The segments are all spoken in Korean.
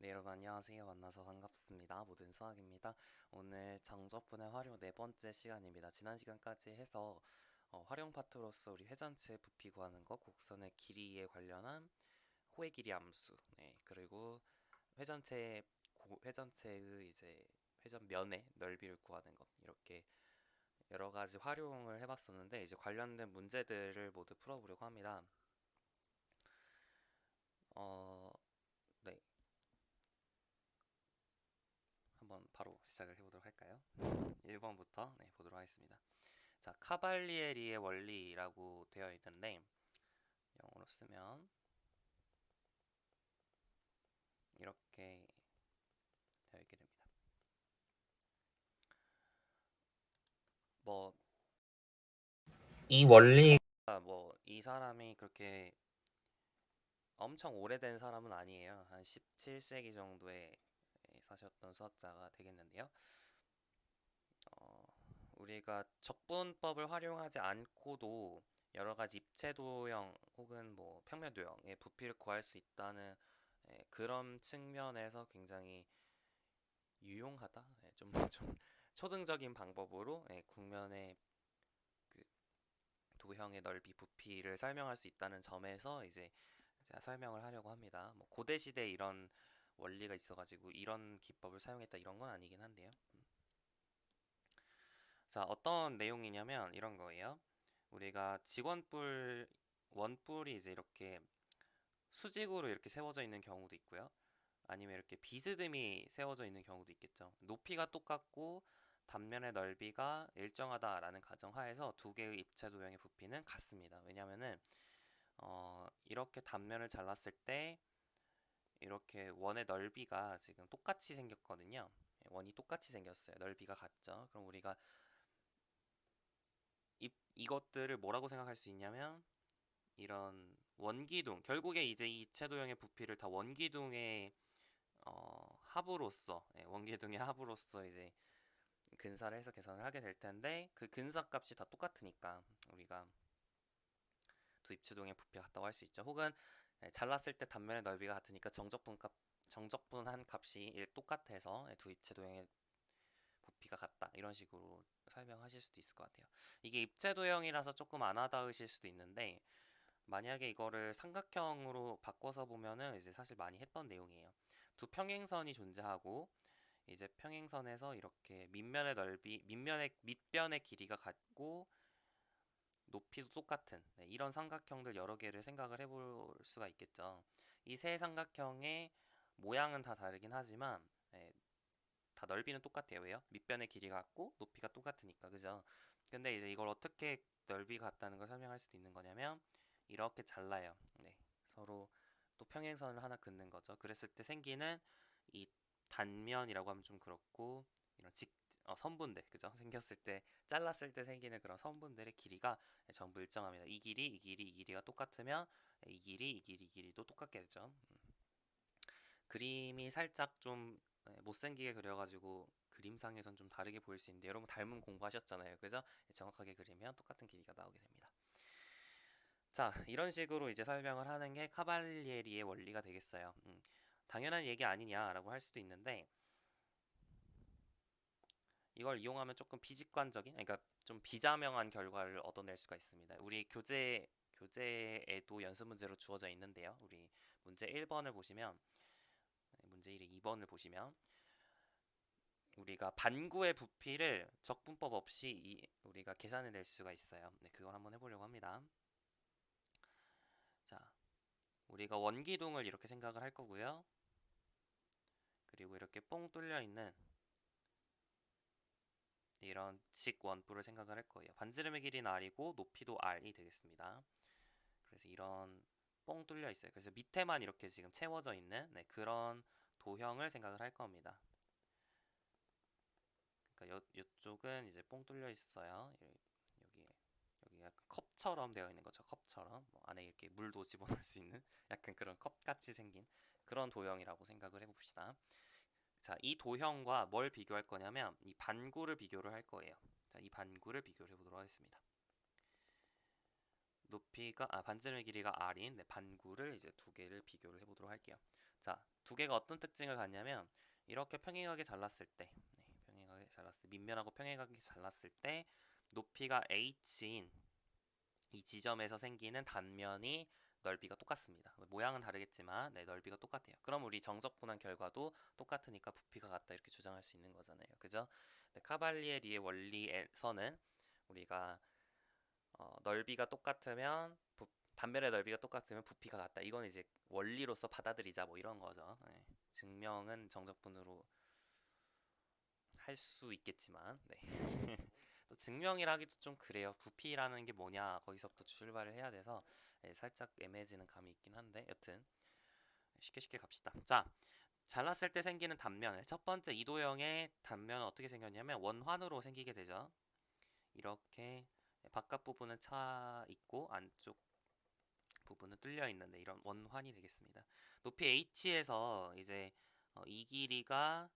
네, 여러분 안녕하세요. 만나서 반갑습니다. 모든 수학입니다. 오늘 정적분의 활용 네 번째 시간입니다. 지난 시간까지 해서 활용 파트로서 우리 회전체 부피 구하는 거, 곡선의 길이에 관련한 호의 길이 함수, 네, 그리고 회전체의 이제 회전면의 넓이를 구하는 것, 이렇게 여러 가지 활용을 해봤었는데 이제 관련된 문제들을 모두 풀어보려고 합니다. 어, 네, 한번 바로 시작을 해보도록 할까요? 1번부터 보도록 하겠습니다. 자, 카발리에리의 원리라고 되어 있는데 영어로 쓰면 이렇게 되어 있게 됩니다. 뭐, 이 원리 이 사람이 그렇게 엄청 오래된 사람은 아니에요. 한 17세기 정도에 사셨던 수학자가 되겠는데요. 어, 우리가 적분법을 활용하지 않고도 여러 가지 입체도형 혹은 뭐 평면도형의 부피를 구할 수 있다는 그런 측면에서 굉장히 유용하다. 좀 초등적인 방법으로 국면의 그 도형의 넓이, 부피를 설명할 수 있다는 점에서 이제 제가 설명을 하려고 합니다. 뭐 고대 시대에 이런 원리가 있어가지고 이런 기법을 사용했다 이런 건 아니긴 한데요. 자, 어떤 내용이냐면 이런 거예요. 우리가 직원뿔 원뿔이 이제 이렇게 수직으로 이렇게 세워져 있는 경우도 있고요. 아니면 이렇게 비스듬히 세워져 있는 경우도 있겠죠. 높이가 똑같고 단면의 넓이가 일정하다라는 가정하에서 두 개의 입체 도형의 부피는 같습니다. 왜냐면은 이렇게 단면을 잘랐을 때 이렇게 원의 넓이가 지금 똑같이 생겼거든요. 원이 똑같이 생겼어요. 넓이가 같죠. 그럼 우리가 이것들을 뭐라고 생각할 수 있냐면 이런 원기둥, 결국에 이제 이 입체 도형의 부피를 다 원기둥의 합으로서 원기둥의 합으로서 이제 근사를 해서 계산을 하게 될 텐데 그 근사 값이 다 똑같으니까 우리가 두 입체동의 부피가 같다고 할 수 있죠. 혹은 잘랐을 때 단면의 넓이가 같으니까 정적분한 값이 똑같아서 두 입체도형의 부피가 같다 이런 식으로 설명하실 수도 있을 것 같아요. 이게 입체도형이라서 조금 안 와닿으실 수도 있는데 만약에 이거를 삼각형으로 바꿔서 보면은 이제 사실 많이 했던 내용이에요. 두 평행선이 존재하고 이제 평행선에서 이렇게 밑변의 길이가 같고 높이도 똑같은 이런 삼각형들 여러 개를 생각을 해볼 수가 있겠죠. 이 세 삼각형의 모양은 다 다르긴 하지만 다 넓이는 똑같아요. 왜요? 밑변의 길이가 같고 높이가 똑같으니까 그죠? 근데 이제 이걸 어떻게 넓이가 같다는 걸 설명할 수도 있는 거냐면 이렇게 잘라요. 네, 서로 또 평행선을 하나 긋는 거죠. 그랬을 때 생기는 이 단면이라고 하면 좀 그렇고 이런 선분들 그죠? 생겼을 때 잘랐을 때 생기는 그런 선분들의 길이가 전부 일정합니다. 이 길이, 이 길이, 이 길이가 똑같으면 이 길이, 이 길이, 이 길이도 똑같게 되죠. 그림이 살짝 좀 못생기게 그려가지고 그림상에선 좀 다르게 보일 수 있는데 여러분 닮은 공부하셨잖아요. 그죠? 정확하게 그리면 똑같은 길이가 나오게 됩니다. 자, 이런 식으로 이제 설명을 하는 게 카발리에리의 원리가 되겠어요. 당연한 얘기 아니냐라고 할 수도 있는데 이걸 이용하면 조금 비직관적인, 그러니까 좀 비자명한 결과를 얻어낼 수가 있습니다. 우리 교재에도 연습 문제로 주어져 있는데요. 우리 문제 1번을 보시면 문제 1의 2번을 보시면 우리가 반구의 부피를 적분법 없이 우리가 계산해 낼 수가 있어요. 네, 그걸 한번 해보려고 합니다. 자, 우리가 원기둥을 이렇게 생각을 할 거고요. 그리고 이렇게 뽕 뚫려 있는 이런 직원뿔을 생각을 할 거예요. 반지름의 길이는 R이고 높이도 R이 되겠습니다. 그래서 이런 뽕 뚫려 있어요. 그래서 밑에만 이렇게 지금 채워져 있는 그런 도형을 생각을 할 겁니다. 그러니까 이쪽은 이제 뽕 뚫려 있어요. 여기 약간 컵처럼 되어 있는 거죠. 컵처럼 뭐 안에 이렇게 물도 집어넣을 수 있는 약간 그런 컵같이 생긴 그런 도형이라고 생각을 해봅시다. 자, 이 도형과 뭘 비교할 거냐면 이 반구를 비교를 할 거예요. 자, 이 반구를 비교를 해보도록 하겠습니다. 반지름의 길이가 r인 반구를 이제 두 개를 비교를 해보도록 할게요. 자, 두 개가 어떤 특징을 갖냐면 이렇게 평행하게 잘랐을 때, 평행하게 잘랐을 때, 밑면하고 평행하게 잘랐을 때 높이가 h인 이 지점에서 생기는 단면이 넓이가 똑같습니다. 모양은 다르겠지만 넓이가 똑같아요. 그럼 우리 정적분한 결과도 똑같으니까 부피가 같다 이렇게 주장할 수 있는 거잖아요. 그죠? 카발리에리의 원리에서는 우리가 넓이가 똑같으면 단면의 넓이가 똑같으면 부피가 같다. 이건 이제 원리로서 받아들이자 뭐 이런 거죠. 증명은 정적분으로 할 수 있겠지만 또 증명이라 하기도 좀 그래요. 부피라는 게 뭐냐 거기서부터 출발을 해야 돼서 살짝 애매해지는 감이 있긴 한데 여튼 쉽게 갑시다. 자, 잘랐을 때 생기는 단면 첫 번째 이도형의 단면은 어떻게 생겼냐면 원환으로 생기게 되죠. 이렇게 바깥 부분은 차 있고 안쪽 부분은 뚫려 있는데 이런 원환이 되겠습니다. 높이 h에서 이제 이 길이가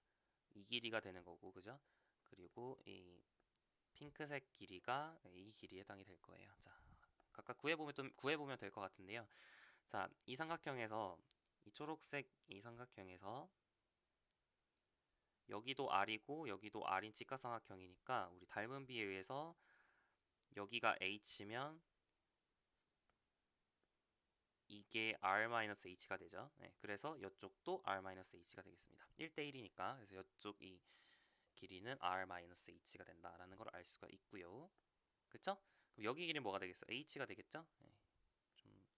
되는 거고 그죠? 그리고 이 핑크색 길이가 이 길이에 해당이 될 거예요. 자, 각각 구해보면 될 것 같은데요. 자, 이 삼각형에서 이 초록색 이 삼각형에서 여기도 R이고 여기도 R인 직각삼각형이니까 우리 닮은 비에 의해서 여기가 H면 이게 R-H가 되죠. 그래서 이쪽도 R-H가 되겠습니다. 1대1이니까 그래서 이쪽 이 길이는 R-H가 된다라는 걸 알 수가 있고요. 그쵸? 그럼 여기 길이는 뭐가 되겠어? H가 되겠죠? 좀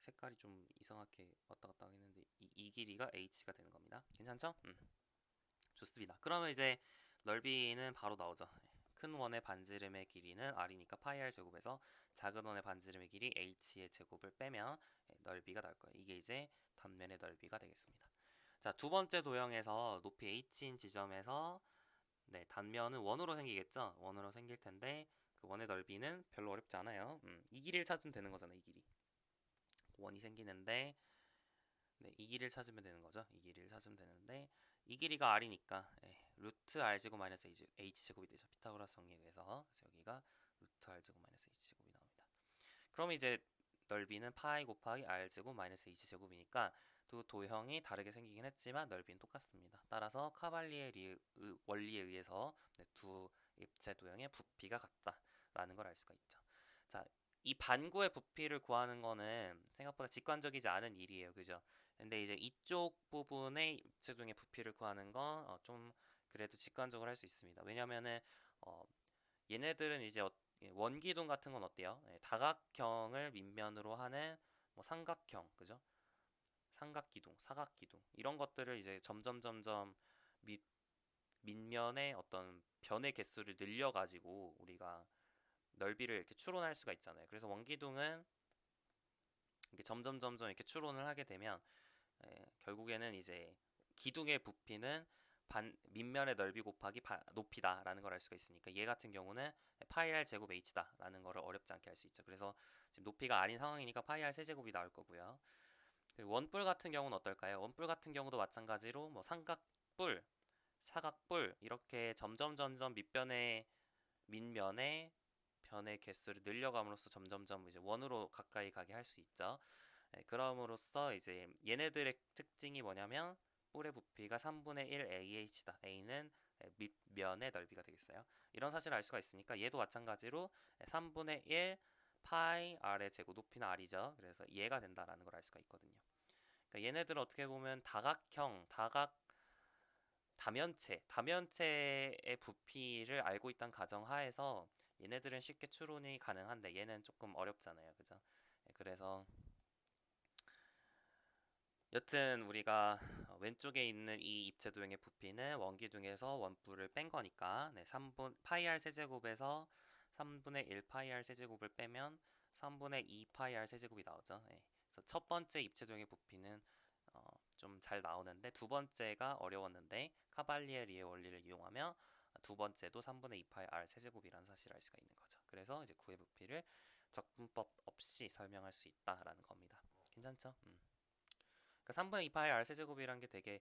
색깔이 좀 이상하게 왔다 갔다 하겠는데 이 길이가 H가 되는 겁니다. 괜찮죠? 좋습니다. 그러면 이제 넓이는 바로 나오죠. 큰 원의 반지름의 길이는 R이니까 파이 R 제곱에서 작은 원의 반지름의 길이 H의 제곱을 빼면 넓이가 나올 거예요. 이게 이제 단면의 넓이가 되겠습니다. 자, 두 번째 도형에서 높이 H인 지점에서 단면은 원으로 생기겠죠? 원으로 생길 텐데 그 원의 넓이는 별로 어렵지 않아요. 이 길이를 찾으면 되는 거잖아요. 이 길이. 원이 생기는데 이 길이를 찾으면 되는 거죠. 이 길이를 찾으면 되는데 이 길이가 R이니까 루트 R제곱 마이너스 H제곱이 되죠. 피타고라스 정리에 의해서. 그래서 여기가 루트 R제곱 마이너스 H제곱이 나옵니다. 그럼 이제 넓이는 파이 곱하기 R제곱 마이너스 H제곱이니까 두 도형이 다르게 생기긴 했지만 넓이는 똑같습니다. 따라서 카발리의 원리에 의해서 두 입체 도형의 부피가 같다라는 걸 알 수가 있죠. 자, 이 반구의 부피를 구하는 거는 생각보다 직관적이지 않은 일이에요. 그죠? 근데 이제 이쪽 부분의 입체 도형의 부피를 구하는 건 좀 그래도 직관적으로 할 수 있습니다. 왜냐면은 얘네들은 이제 원기둥 같은 건 어때요? 다각형을 밑면으로 하는 뭐 삼각형, 그죠? 삼각기둥, 사각기둥 이런 것들을 이제 점점 밑면의 어떤 변의 개수를 늘려가지고 우리가 넓이를 이렇게 추론할 수가 있잖아요. 그래서 원기둥은 이렇게 점점 이렇게 추론을 하게 되면 결국에는 이제 기둥의 부피는 밑면의 넓이 곱하기 높이다라는 걸 알 수가 있으니까 얘 같은 경우는 파이 r 제곱 h다라는 거를 어렵지 않게 알 수 있죠. 그래서 지금 높이가 아닌 상황이니까 파이 r 세제곱이 나올 거고요. 원뿔 같은 경우는 어떨까요? 원뿔 같은 경우도 마찬가지로 뭐 삼각뿔, 사각뿔 이렇게 점점 밑면의 변의 개수를 늘려감으로써 점점점 이제 원으로 가까이 가게 할 수 있죠. 그럼으로써 이제 얘네들의 특징이 뭐냐면 뿔의 부피가 3분의 1 AH다. A는 밑면의 넓이가 되겠어요. 이런 사실을 알 수가 있으니까 얘도 마찬가지로 3분의 1 파이 R의 제곱 높이는 R이죠. 그래서 얘가 된다라는 걸 알 수가 있거든요. 그러니까 얘네들은 어떻게 보면 다면체의 부피를 알고 있다는 가정하에서 얘네들은 쉽게 추론이 가능한데 얘는 조금 어렵잖아요. 그죠? 그래서 여튼 우리가 왼쪽에 있는 이 입체도형의 부피는 원기둥에서 원뿔을 뺀 거니까 3분 파이 r 세제곱에서 3분의 1 파이 r 세제곱을 빼면 3분의 2 파이 r 세제곱이 나오죠. 그래서 첫 번째 입체도형의 부피는 좀 잘 나오는데 두 번째가 어려웠는데 카발리에리의 원리를 이용하면 두 번째도 3분의 2 파이 r 세제곱이라는 사실을 알 수가 있는 거죠. 그래서 이제 구의 부피를 적분법 없이 설명할 수 있다라는 겁니다. 괜찮죠? 그러니까 3분의 2파이 r 세제곱이란 게 되게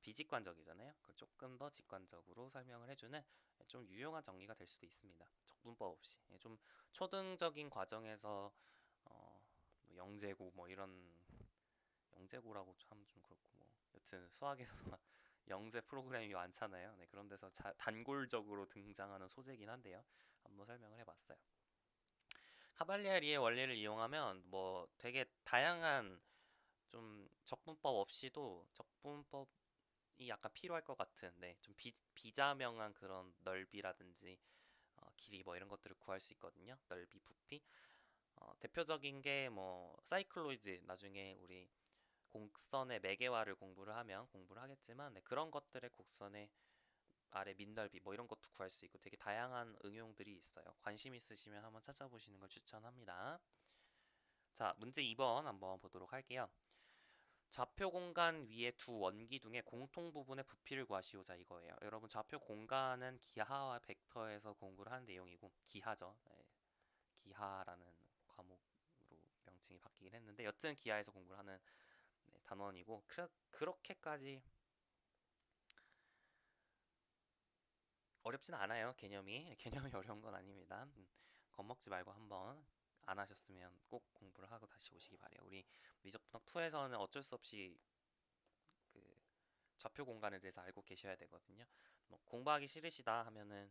비직관적이잖아요. 그걸 조금 더 직관적으로 설명을 해주는 좀 유용한 정리가 될 수도 있습니다. 적분법 없이 좀 초등적인 과정에서 뭐 영재고 뭐 이런 영재고라고 하면 좀 그렇고 뭐 여튼 수학에서 영재 프로그램이 많잖아요. 네, 그런 데서 단골적으로 등장하는 소재긴 한데요. 한번 설명을 해봤어요. 카발리에리의 원리를 이용하면 뭐 되게 다양한 좀 적분법 없이도 적분법이 약간 필요할 것 같은 좀 비자명한 그런 넓이라든지 길이 뭐 이런 것들을 구할 수 있거든요. 넓이, 부피. 대표적인 게 뭐 사이클로이드 나중에 우리 곡선의 매개화를 공부를 하면 공부를 하겠지만 그런 것들의 곡선의 아래 밑넓이 뭐 이런 것도 구할 수 있고 되게 다양한 응용들이 있어요. 관심 있으시면 한번 찾아보시는 걸 추천합니다. 자, 문제 2번 한번 보도록 할게요. 좌표 공간 위에 두 원기둥의 공통 부분의 부피를 구하시오자 이거예요. 여러분 좌표 공간은 기하와 벡터에서 공부를 한 내용이고 기하죠. 네, 기하라는 과목으로 명칭이 바뀌긴 했는데 여튼 기하에서 공부를 하는 단원이고 그렇게까지 어렵진 않아요. 개념이 개념이 어려운 건 아닙니다. 겁먹지 말고 한번 안 하셨으면 꼭 공부를 하고 다시 오시기 바래요. 우리 미적분학 2에서는 어쩔 수 없이 그 좌표 공간에 대해서 알고 계셔야 되거든요. 뭐 공부하기 싫으시다 하면은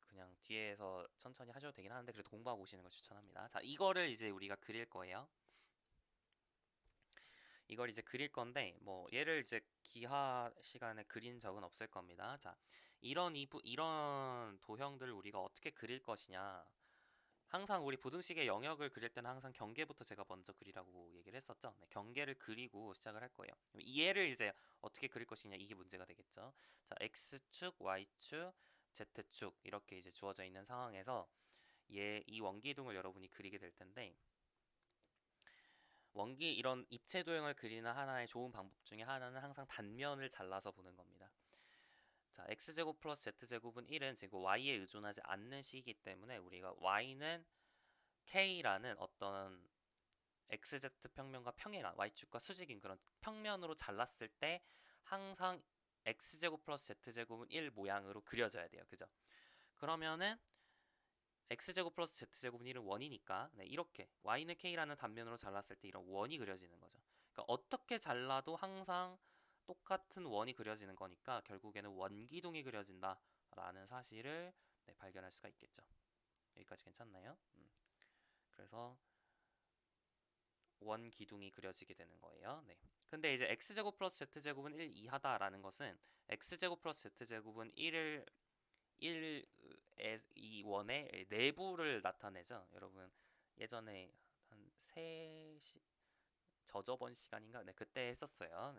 그냥 뒤에서 천천히 하셔도 되긴 하는데 그래도 공부하고 오시는 걸 추천합니다. 자, 이거를 이제 우리가 그릴 거예요. 이걸 이제 그릴 건데 뭐 얘를 이제 기하 시간에 그린 적은 없을 겁니다. 자, 이런 도형들을 우리가 어떻게 그릴 것이냐. 항상 우리 부등식의 영역을 그릴 때는 항상 경계부터 제가 먼저 그리라고 얘기를 했었죠. 네, 경계를 그리고 시작을 할 거예요. 그럼 이 얘를 이제 어떻게 그릴 것이냐 이게 문제가 되겠죠. 자, x축, y축, z축 이렇게 이제 주어져 있는 상황에서 이 원기둥을 여러분이 그리게 될 텐데 이런 입체 도형을 그리는 하나의 좋은 방법 중에 하나는 항상 단면을 잘라서 보는 겁니다. 자, x제곱 플러스 z제곱은 1은 지금 y에 의존하지 않는 식이기 때문에 우리가 y는 k라는 어떤 xz 평면과 평행한 y축과 수직인 그런 평면으로 잘랐을 때 항상 x제곱 플러스 z제곱은 1 모양으로 그려져야 돼요. 그죠? 그러면은 x제곱 플러스 z제곱은 1은 원이니까 이렇게 y는 k라는 단면으로 잘랐을 때 이런 원이 그려지는 거죠. 그러니까 어떻게 잘라도 항상 똑같은 원이 그려지는 거니까 결국에는 원기둥이 그려진다 라는 사실을 발견할 수가 있겠죠. 여기까지 괜찮나요? 그래서 원기둥이 그려지게 되는 거예요. 네. 근데 이제 x제곱 플러스 z제곱은 1 이하다라는 것은 x제곱 플러스 z제곱은 1을 이 원의 내부를 나타내죠. 여러분 예전에 한 저저번 시간인가 그때 했었어요.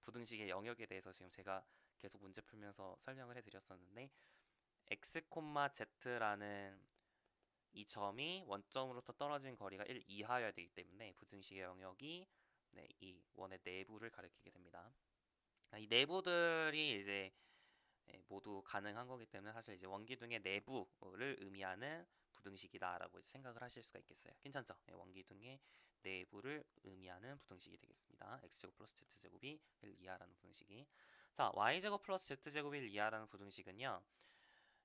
부등식의 영역에 대해서 지금 제가 계속 문제 풀면서 설명을 해드렸었는데 x, z라는 이 점이 원점으로부터 떨어진 거리가 1 이하여야 되기 때문에 부등식의 영역이 이 원의 내부를 가리키게 됩니다. 이 내부들이 이제 모두 가능한 거기 때문에 사실 이제 원기둥의 내부를 의미하는 부등식이다라고 생각을 하실 수가 있겠어요. 괜찮죠? 원기둥의 내부를 의미하는 부등식이 되겠습니다. x제곱 플러스 z제곱이 1 이하라는 부등식이. 자, y제곱 플러스 z제곱이 1 이하라는 부등식은요.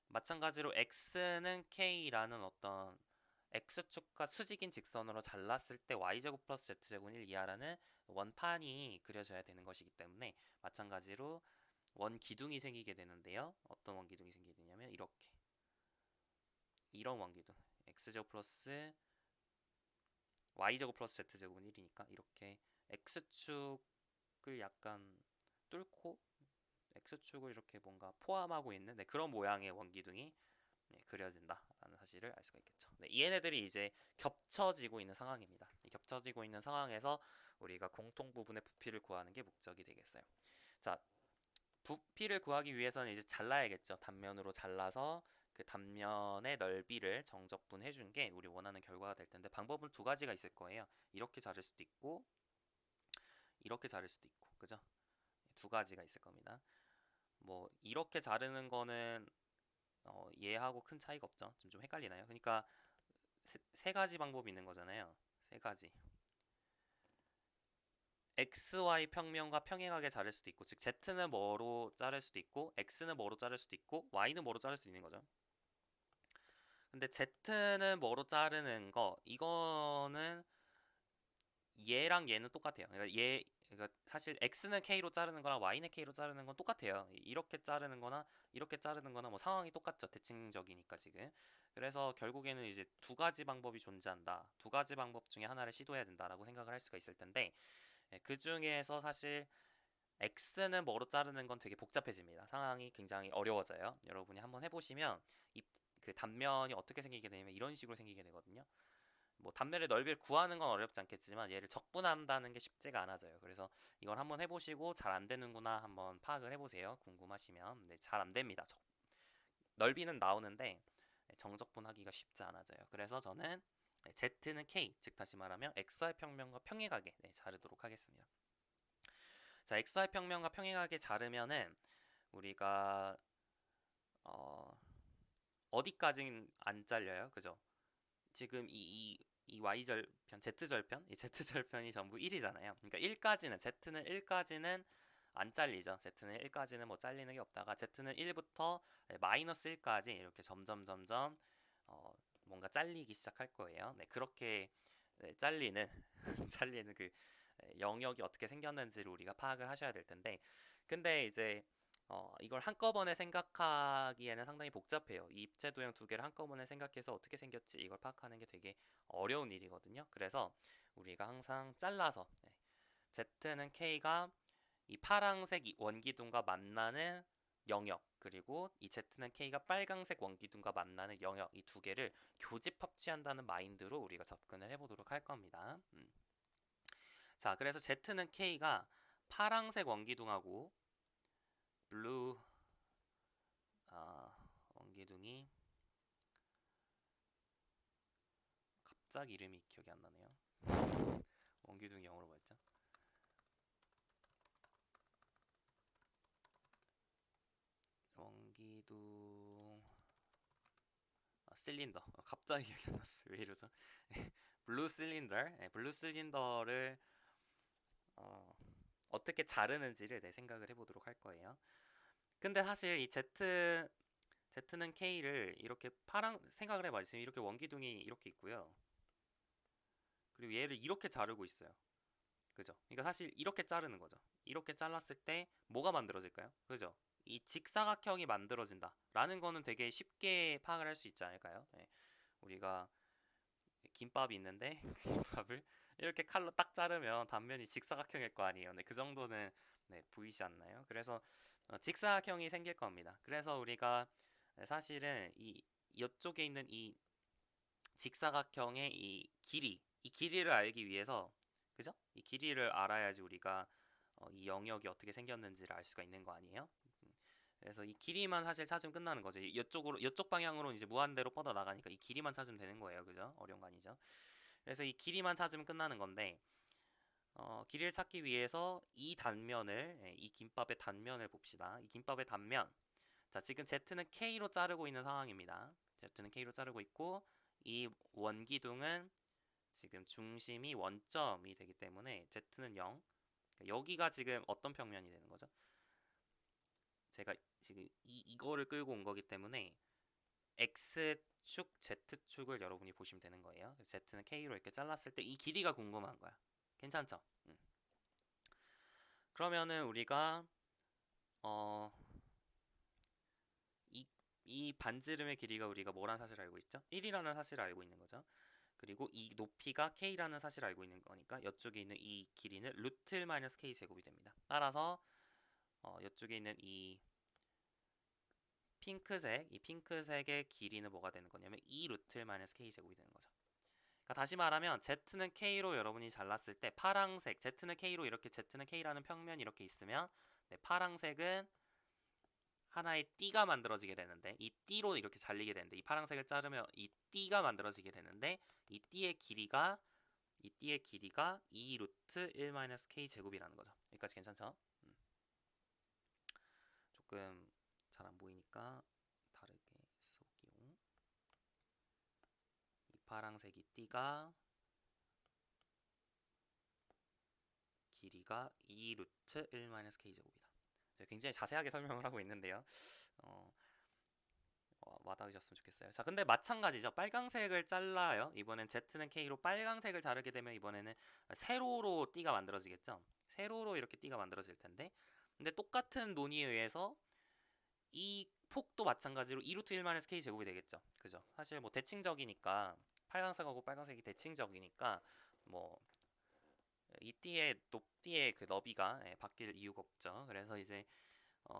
마찬가지로 x는 k라는 어떤 x축과 수직인 직선으로 잘랐을 때 y제곱 플러스 z제곱은 1 이하라는 원판이 그려져야 되는 것이기 때문에 마찬가지로 원기둥이 생기게 되는데요. 어떤 원기둥이 생기게 되냐면 이렇게 이런 원기둥 x제곱 플러스 y제곱 플러스 z제곱은 1이니까 이렇게 x축을 약간 뚫고 x축을 이렇게 뭔가 포함하고 있는 그런 모양의 원기둥이 그려진다라는 사실을 알 수가 있겠죠. 얘네들이 이제 겹쳐지고 있는 상황입니다. 겹쳐지고 있는 상황에서 우리가 공통 부분의 부피를 구하는 게 목적이 되겠어요. 자, 부피를 구하기 위해서는 이제 잘라야겠죠. 단면으로 잘라서 그 단면의 넓이를 정적분해 준 게 우리 원하는 결과가 될 텐데 방법은 두 가지가 있을 거예요. 이렇게 자를 수도 있고 이렇게 자를 수도 있고 그죠? 두 가지가 있을 겁니다. 뭐 이렇게 자르는 거는 얘하고 큰 차이가 없죠. 좀 헷갈리나요? 그러니까 세 가지 방법이 있는 거잖아요. 세 가지. XY 평면과 평행하게 자를 수도 있고, 즉 Z는 뭐로 자를 수도 있고, X는 뭐로 자를 수도 있고, Y는 뭐로 자를 수 있는 거죠. 근데 Z는 뭐로 자르는 거, 이거는 얘랑 얘는 똑같아요. 그러니까 그러니까 사실 x는 k로 자르는 거랑 y는 k로 자르는 건 똑같아요. 이렇게 자르는 거나 이렇게 자르는 거나 뭐 상황이 똑같죠. 대칭적이니까 지금. 그래서 결국에는 이제 두 가지 방법이 존재한다. 두 가지 방법 중에 하나를 시도해야 된다라고 생각을 할 수가 있을 텐데 그 중에서 사실 x는 뭐로 자르는 건 되게 복잡해집니다. 상황이 굉장히 어려워져요. 여러분이 한번 해보시면 그 단면이 어떻게 생기게 되냐면 이런 식으로 생기게 되거든요. 뭐 단면의 넓이를 구하는 건 어렵지 않겠지만 얘를 적분한다는 게 쉽지가 않아져요. 그래서 이걸 한번 해보시고 잘 안 되는구나 한번 파악을 해보세요. 궁금하시면. 네, 잘 안 됩니다. 넓이는 나오는데 정적분하기가 쉽지 않아져요. 그래서 저는 z는 k, 즉 다시 말하면 xy 평면과 평행하게 자르도록 하겠습니다. 자, xy 평면과 평행하게 자르면은 우리가 어디까지는 안 잘려요, 그죠? 지금 이 y절편, z절편, 이 z절편이 전부 1이잖아요. 그러니까 1까지는 z는 1까지는 안 잘리죠. z는 1까지는 뭐 잘리는 게 없다가 z는 1부터 마이너스 1까지 이렇게 점점 어, 뭔가 잘리기 시작할 거예요. 네, 그렇게 잘리는 잘리는 그 영역이 어떻게 생겼는지를 우리가 파악을 하셔야 될 텐데, 근데 이제 이걸 한꺼번에 생각하기에는 상당히 복잡해요. 이 입체 도형 두 개를 한꺼번에 생각해서 어떻게 생겼지 이걸 파악하는 게 되게 어려운 일이거든요. 그래서 우리가 항상 잘라서 Z는 K가 이 파랑색 원기둥과 만나는 영역, 그리고 이 Z는 K가 빨강색 원기둥과 만나는 영역, 이 두 개를 교집 합치한다는 마인드로 우리가 접근을 해보도록 할 겁니다. 자, 그래서 Z는 K가 파랑색 원기둥하고 블루 원기둥이 갑자기 이름이 기억이 안 나네요. 원기둥이 영어로 뭐였죠? 원기둥 실린더. 갑자기 기억이 안 났어요. 왜 이러죠? 블루 실린더. 블루 실린더를 어떻게 자르는지를 생각을 해보도록 할 거예요. 근데 사실 이 Z는 K를 이렇게 생각을 해봐. 지금 이렇게 원기둥이 이렇게 있고요. 그리고 얘를 이렇게 자르고 있어요. 그죠? 그러니까 사실 이렇게 자르는 거죠. 이렇게 잘랐을 때 뭐가 만들어질까요? 그죠? 이 직사각형이 만들어진다 라는 거는 되게 쉽게 파악을 할 수 있지 않을까요? 네. 우리가 김밥이 있는데 김밥을 이렇게 칼로 딱 자르면 단면이 직사각형일 거 아니에요. 네, 그 정도는 보이지 않나요? 그래서 직사각형이 생길 겁니다. 그래서 우리가 사실은 이쪽에 있는 이 직사각형의 이 길이를 알기 위해서, 그죠? 이 길이를 알아야지 우리가 이 영역이 어떻게 생겼는지를 알 수가 있는 거 아니에요? 그래서 이 길이만 사실 찾으면 끝나는 거죠. 이쪽 방향으로 이제 무한대로 뻗어 나가니까 이 길이만 찾으면 되는 거예요. 그죠? 어려운 거 아니죠? 그래서 이 길이만 찾으면 끝나는 건데, 길이를 찾기 위해서 이 김밥의 단면을 봅시다. 이 김밥의 단면. 자, 지금 Z는 K로 자르고 있는 상황입니다. Z는 K로 자르고 있고, 이 원기둥은 지금 중심이 원점이 되기 때문에 Z는 0. 그러니까 여기가 지금 어떤 평면이 되는 거죠? 제가 지금 이거를 끌고 온 거기 때문에 X축, Z축을 여러분이 보시면 되는 거예요. Z는 K로 이렇게 잘랐을 때 이 길이가 궁금한 거야. 괜찮죠? 그러면은 우리가 어, 이 반지름의 길이가 우리가 뭐라는 사실을 알고 있죠? 1이라는 사실을 알고 있는 거죠. 그리고 이 높이가 K라는 사실을 알고 있는 거니까 이쪽에 있는 이 길이는 루트 1 마이너스 K 제곱이 됩니다. 따라서 이쪽에 있는 이 핑크색의 길이는 뭐가 되는 거냐면 2 루트 1 마이너스 K 제곱이 되는 거죠. 그러니까 다시 말하면 Z는 K로 여러분이 잘랐을 때 파랑색, Z는 K로 이렇게 Z는 K라는 평면이 이렇게 있으면 파랑색은 하나의 띠가 만들어지게 되는데, 이 띠로 이렇게 잘리게 되는데, 이 파란색을 자르면 이 띠가 만들어지게 되는데, 이 띠의 길이가 2 루트 1 마이너스 k 제곱이라는 거죠. 여기까지 괜찮죠? 조금 잘 안 보이니까 다르게 써볼게요. 이 파란색 이 띠가 길이가 2 루트 1 마이너스 k 제곱이다. 굉장히 자세하게 설명을 하고 있는데요. 와닿으셨으면 좋겠어요. 자, 근데 마찬가지죠. 빨강색을 잘라요. 이번엔 Z는 K로 빨강색을 자르게 되면 이번에는 세로로 띠가 만들어지겠죠. 세로로 이렇게 띠가 만들어질 텐데, 근데 똑같은 논의에 의해서 이 폭도 마찬가지로 2루트 1마이너스 K 제곱이 되겠죠. 그죠? 사실 뭐 대칭적이니까 빨강색하고 빨강색이 대칭적이니까 뭐 이 띠의 높이의 그 너비가 바뀔 이유가 없죠. 그래서 이제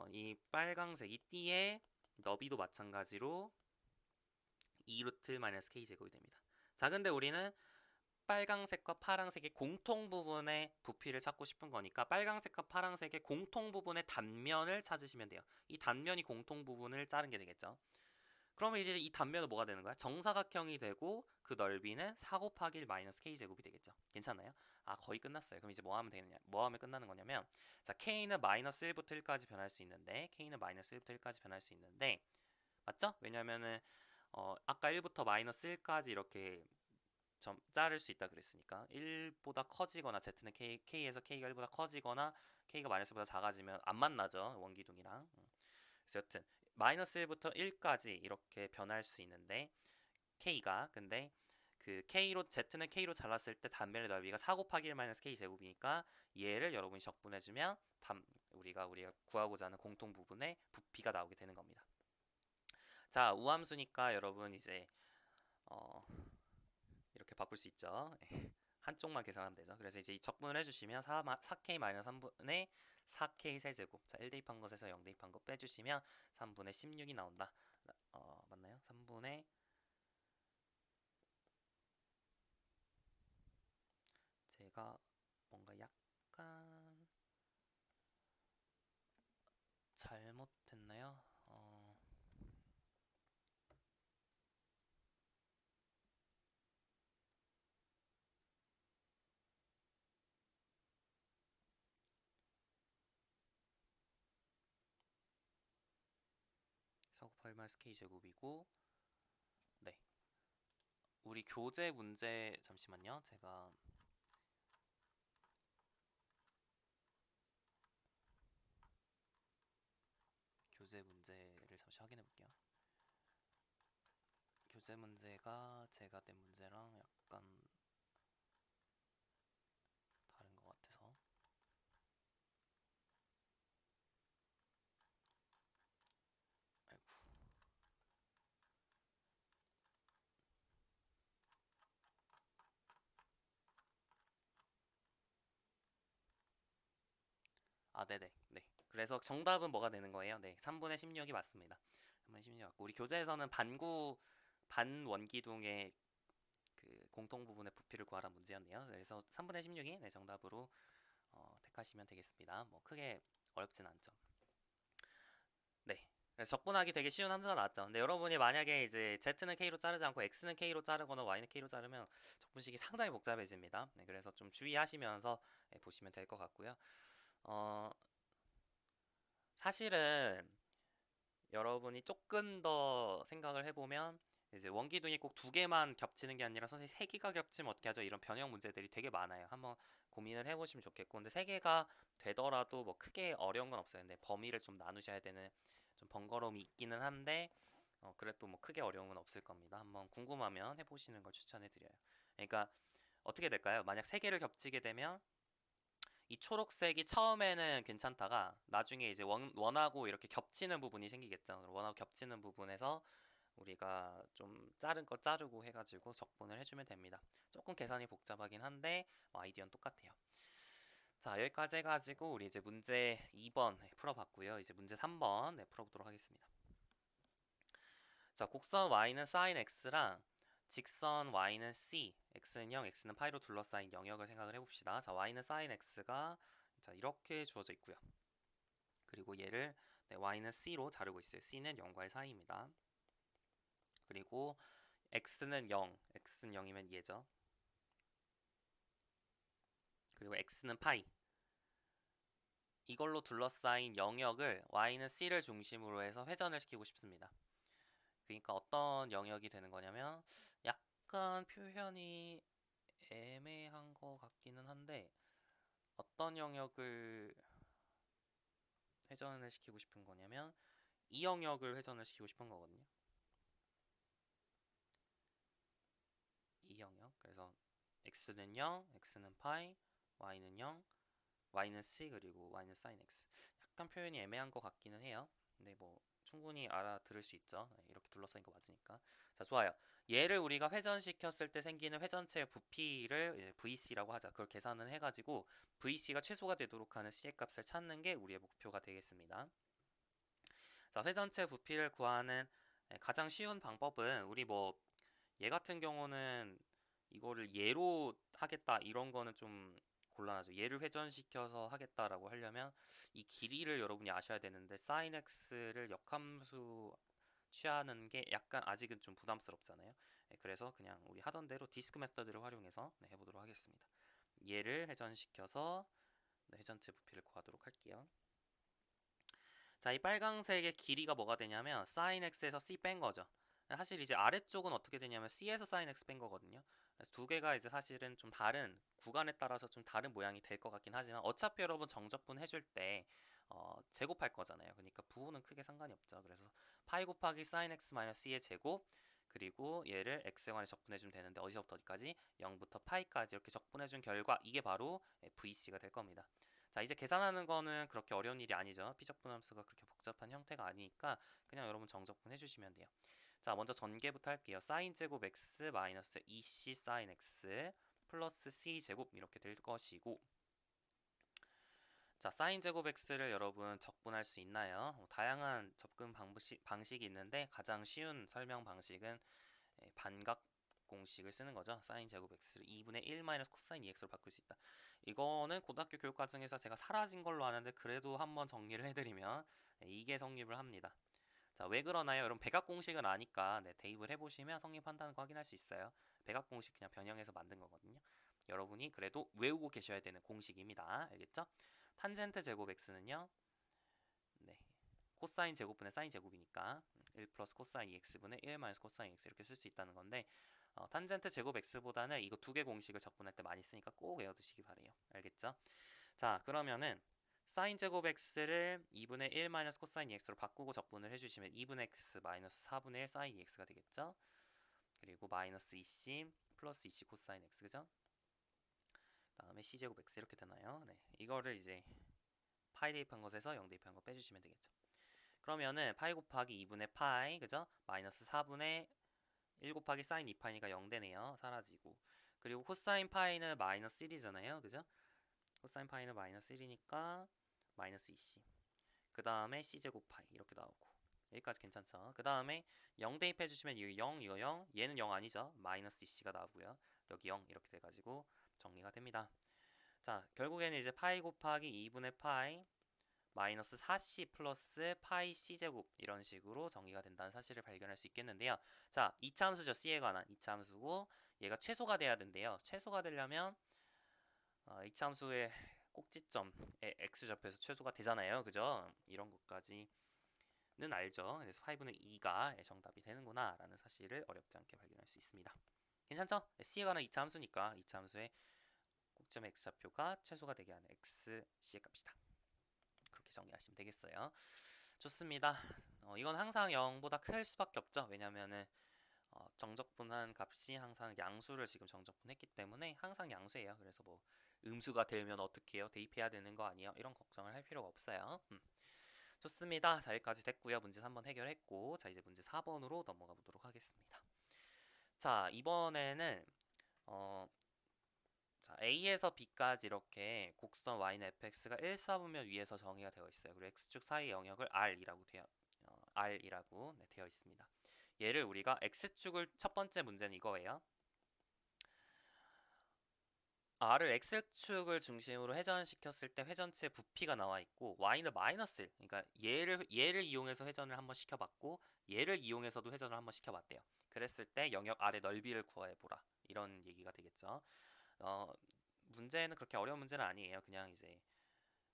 이 빨강색 이 띠의 너비도 마찬가지로 2루트 마이너스 k 제곱이 됩니다. 자, 근데 우리는 빨강색과 파랑색의 공통 부분의 부피를 찾고 싶은 거니까 빨강색과 파랑색의 공통 부분의 단면을 찾으시면 돼요. 이 단면이 공통 부분을 자른 게 되겠죠. 그러면 이제 이 단면은 뭐가 되는 거야? 정사각형이 되고 그 넓이는 4 곱하기 1 마이너스 k 제곱이 되겠죠. 괜찮나요? 아, 거의 끝났어요. 그럼 이제 뭐 하면 되느냐? 뭐 하면 끝나는 거냐면, 자, k는 마이너스 1부터 1까지 변할 수 있는데, k는 마이너스 1부터 1까지 변할 수 있는데, 맞죠? 왜냐면은 아까 1부터 마이너스 1까지 이렇게 자를 수 있다 그랬으니까 1보다 커지거나 z는 k에서 k가 1보다 커지거나 k가 마이너스보다 작아지면 안 만나죠. 원기둥이랑. 그래서 여튼 마이너스 1부터 1까지 이렇게 변할 수 있는데 k가 근데 그 k로 z는 k로 잘랐을 때 단면의 넓이가 4 곱하기 1 마이너스 k 제곱이니까 얘를 여러분이 적분해주면 우리가 구하고자 하는 공통 부분의 부피가 나오게 되는 겁니다. 자, 우함수니까 여러분 이제 이렇게 바꿀 수 있죠. 한쪽만 계산하면 되죠. 그래서 이제 이 적분을 해주시면 4k-3분의 4k 세제곱. 자, 1 대입한 것에서 0 대입한 것 빼주시면 3분의 16이 나온다. 맞나요? 3분의 제가 뭔가 약간 잘못했나요? 사곱 8 마이너스 k 제곱이고, 네, 우리 교재 문제 잠시만요. 제가 교재 문제를 잠시 확인해 볼게요. 교재 문제가 제가 낸 문제랑 약간 다른 것 같아서. 아이고. 아, 네네. 네. 그래서 정답은 뭐가 되는 거예요? 네, 3분의 16이 맞습니다. 3분의 16 맞고 우리 교재에서는 반원기둥의 그 공통 부분의 부피를 구하라 문제였네요. 그래서 3분의 16이 네, 정답으로 택하시면 되겠습니다. 뭐 크게 어렵진 않죠. 네. 그래서 적분하기 되게 쉬운 함수가 나왔죠. 근데 여러분이 만약에 이제 z는 k로 자르지 않고 x는 k로 자르거나 y는 k로 자르면 적분식이 상당히 복잡해집니다. 네, 그래서 좀 주의하시면서 네, 보시면 될 것 같고요. 어, 사실은 여러분이 조금 더 생각을 해보면 이제 원기둥이 꼭 두 개만 겹치는 게 아니라 선생님 세 개가 겹치면 어떻게 하죠? 이런 변형 문제들이 되게 많아요. 한번 고민을 해보시면 좋겠고, 근데 세 개가 되더라도 뭐 크게 어려운 건 없어요. 근데 범위를 좀 나누셔야 되는 좀 번거로움이 있기는 한데 그래도 뭐 크게 어려운 건 없을 겁니다. 한번 궁금하면 해보시는 걸 추천해드려요. 그러니까 어떻게 될까요? 만약 세 개를 겹치게 되면 이 초록색이 처음에는 괜찮다가 나중에 이제 원하고 이렇게 겹치는 부분이 생기겠죠. 원하고 겹치는 부분에서 우리가 좀 자른 거 자르고 해가지고 적분을 해주면 됩니다. 조금 계산이 복잡하긴 한데 아이디어는 똑같아요. 자, 여기까지 해가지고 우리 이제 문제 2번 풀어봤고요. 이제 문제 3번 풀어보도록 하겠습니다. 자, 곡선 y는 sin x랑 직선 y는 c, x는 0, x는 파이로 둘러싸인 영역을 생각을 해봅시다. 자, y는 sin x가 자, 이렇게 주어져 있고요. 그리고 얘를 y는 c로 자르고 있어요. c는 0과의 사이입니다. 그리고 x는 0, x는 0이면 얘죠. 그리고 x는 파이. 이걸로 둘러싸인 영역을 y는 c를 중심으로 해서 회전을 시키고 싶습니다. 그러니까 어떤 영역이 되는 거냐면 약간 표현이 애매한 것 같기는 한데 어떤 영역을 회전을 시키고 싶은 거냐면 이 영역을 회전을 시키고 싶은 거거든요. 이 영역. 그래서 x는 0, x는 파이, y는 0, y는 c, 그리고 y는 sin x. 약간 표현이 애매한 것 같기는 해요. 근데 뭐 충분히 알아들을 수 있죠. 네, 이렇게 둘러싸인 거 맞으니까. 자, 좋아요. 얘를 우리가 회전시켰을 때 생기는 회전체의 부피를 이제 VC라고 하자. 그걸 계산을 해가지고 VC가 최소가 되도록 하는 C의 값을 찾는 게 우리의 목표가 되겠습니다. 자, 회전체 부피를 구하는 가장 쉬운 방법은 우리 뭐 얘 같은 경우는 이거를 예로 하겠다 이런 거는 좀 곤란하죠. 얘를 회전시켜서 하겠다라고 하려면 이 길이를 여러분이 아셔야 되는데 sin x를 역함수 취하는 게 약간 아직은 좀 부담스럽잖아요. 네, 그래서 그냥 우리 하던 대로 디스크 메서드를 활용해서 네, 해보도록 하겠습니다. 얘를 회전시켜서 네, 회전체 부피를 구하도록 할게요. 자, 이 빨강색의 길이가 뭐가 되냐면 sin x에서 c 뺀 거죠. 사실 이제 아래쪽은 어떻게 되냐면 c에서 sin x 뺀 거거든요. 그래서 두 개가 이제 사실은 좀 다른 구간에 따라서 좀 다른 모양이 될 것 같긴 하지만 어차피 여러분 정적분 해줄 때 제곱할 거잖아요. 그러니까 부호는 크게 상관이 없죠. 그래서 파이 곱하기 sin x 마이너스 c의 제곱, 그리고 얘를 x에 관해 적분해주면 되는데 어디서부터 어디까지? 0부터 파이까지 이렇게 적분해준 결과 이게 바로 VC가 될 겁니다. 자, 이제 계산하는 거는 그렇게 어려운 일이 아니죠. 피적분함수가 그렇게 복잡한 형태가 아니니까 그냥 여러분 정적분 해주시면 돼요. 자, 먼저 전개부터 할게요. sin 제곱 x 마이너스 2c sin x 플러스 c 제곱 이렇게 될 것이고, 자, sin 제곱 x를 여러분 적분할 수 있나요? 다양한 접근 방식이 있는데 가장 쉬운 설명 방식은 반각 공식을 쓰는 거죠. sin 제곱 x를 2분의 1 마이너스 코사인 2x로 바꿀 수 있다. 이거는 고등학교 교육 과정에서 제가 사라진 걸로 아는데 그래도 한번 정리를 해드리면 이게 성립을 합니다. 자, 왜 그러나요? 여러분 백악 공식은 아니까 네, 대입을 해보시면 성립한다는 거 확인할 수 있어요. 백악 공식 그냥 변형해서 만든 거거든요. 여러분이 그래도 외우고 계셔야 되는 공식입니다. 알겠죠? 탄젠트 제곱 x는요. 네. 코사인 제곱분의 사인 제곱이니까 1 플러스 코사인 2x분의 1 마이너스 코사인 x 이렇게 쓸 수 있다는 건데 탄젠트 제곱 x보다는 이거 두 개 공식을 적분할 때 많이 쓰니까 꼭 외워두시기 바래요. 알겠죠? 자, 그러면은 사인 제곱 x를 2분의 1 마이너스 코사인 2x로 바꾸고 적분을 해주시면 2분의 x 마이너스 4분의 1 사인 2x가 되겠죠? 그리고 마이너스 2c 플러스 2c 코사인 x, 그죠? 다음에 c 제곱 x 이렇게 되나요? 네, 이거를 이제 파이 대입한 것에서 0 대입한 거 빼주시면 되겠죠. 그러면은 파이 곱하기 2분의 파이, 그죠? 마이너스 4분의 1 곱하기 사인 2파이니까 0 되네요. 사라지고. 그리고 코사인 파이는 마이너스 1이잖아요. 그죠? 코사인 파이는 마이너스 1이니까 마이너스 2c. 그 다음에 c제곱 파이 이렇게 나오고. 여기까지 괜찮죠? 그 다음에 0 대입해주시면 이거 0, 이거 0, 얘는 0 아니죠? 마이너스 2c가 나오고요. 여기 0 이렇게 돼가지고 정리가 됩니다. 자, 결국에는 이제 파이 곱하기 2분의 파이 마이너스 4c 플러스 파이 c제곱 이런 식으로 정의가 된다는 사실을 발견할 수 있겠는데요. 자, 이차 함수죠. c에 관한 이차 함수고 얘가 최소가 돼야 된대요. 최소가 되려면 이차 함수의 꼭지점에 x좌표에서 최소가 되잖아요. 그죠? 이런 것까지는 알죠. 그래서 5분의 2가 정답이 되는구나 라는 사실을 어렵지 않게 발견할 수 있습니다. 괜찮죠? c에 관한 이차 함수니까 이차 함수의 꼭지점의 x좌표가 최소가 되게 하는 x, c의 값이다. 그렇게 정리하시면 되겠어요. 좋습니다. 이건 항상 0보다 클 수밖에 없죠. 왜냐면은 정적분한 값이 항상 양수를 지금 정적분했기 때문에 항상 양수예요. 그래서 뭐 음수가 되면 어떻게 해요? 대입해야 되는 거 아니에요? 이런 걱정을 할 필요가 없어요. 좋습니다. 자, 여기까지 됐고요. 문제 3번 해결했고, 자, 이제 문제 4번으로 넘어가 보도록 하겠습니다. 자, 이번에는 자, A에서 B까지 이렇게 곡선 Y는 fx가 1, 4분면 위에서 정의가 되어 있어요. 그리고 x축 사이 영역을 R이라고 네, 되어 있습니다. 얘를 우리가 x축을 첫 번째 문제는 이거예요. R을 x축을 중심으로 회전시켰을 때 회전체 부피가 나와 있고 Y는 마이너스 1, 그러니까 얘를 이용해서 회전을 한번 시켜봤고 얘를 이용해서도 회전을 한번 시켜봤대요. 그랬을 때 영역 R의 넓이를 구해보라 이런 얘기가 되겠죠. 문제는 그렇게 어려운 문제는 아니에요. 그냥 이제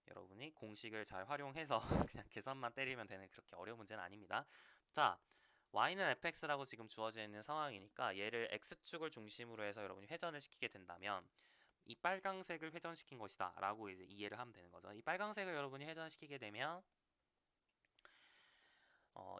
여러분이 공식을 잘 활용해서 그냥 계산만 때리면 되는 그렇게 어려운 문제는 아닙니다. 자, y는 fx라고 지금 주어져 있는 상황이니까 얘를 x축을 중심으로 해서 여러분이 회전을 시키게 된다면 이 빨강색을 회전시킨 것이다 라고 이제 이해를 하면 되는 거죠. 이 빨강색을 여러분이 회전시키게 되면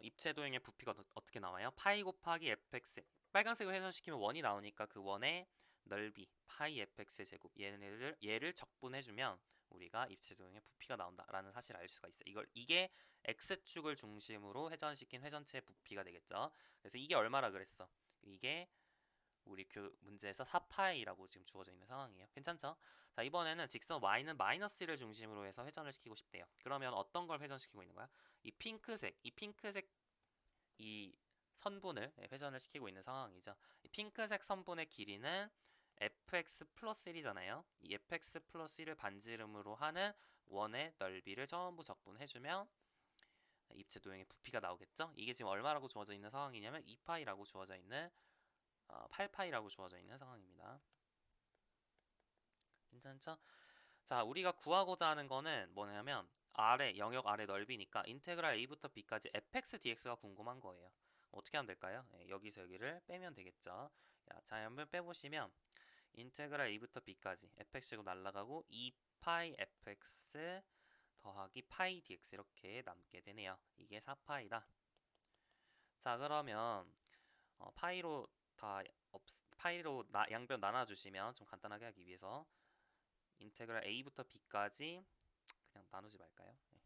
입체 도형의 부피가 어떻게 나와요? 파이 곱하기 fx. 빨간색으로 회전시키면 원이 나오니까 그 원의 넓이 파이 fx 제곱 얘를 적분해주면 우리가 입체 도형의 부피가 나온다라는 사실을 알 수가 있어요. 이게 x축을 중심으로 회전시킨 회전체의 부피가 되겠죠. 그래서 이게 얼마라 그랬어? 이게 우리 문제에서 4파이라고 지금 주어져 있는 상황이에요. 괜찮죠? 자, 이번에는 직선 y는 마이너스 1을 중심으로 해서 회전을 시키고 싶대요. 그러면 어떤 걸 회전시키고 있는 거야? 이 핑크색 이 선분을 회전을 시키고 있는 상황이죠. 이 핑크색 선분의 길이는 fx 플러스 1이잖아요. 이 fx 플러스 1을 반지름으로 하는 원의 넓이를 전부 적분해주면 입체 도형의 부피가 나오겠죠? 이게 지금 얼마라고 주어져 있는 상황이냐면 2파이라고 주어져 있는 8파이라고 주어져 있는 상황입니다. 괜찮죠? 자, 우리가 구하고자 하는 거는 뭐냐면 영역 아래 넓이니까 인테그랄 a부터 b까지 fx dx가 궁금한 거예요. 어떻게 하면 될까요? 여기서 여기를 빼면 되겠죠. 자, 한번 빼보시면 인테그랄 a부터 b까지 fx제곱 날라가고 2파이 fx 더하기 파이 dx 이렇게 남게 되네요. 이게 4파이다. 자, 그러면 파이로 양변 나눠주시면 좀 간단하게 하기 위해서 인테그랄 a부터 b까지 그냥 나누지 말까요? 네.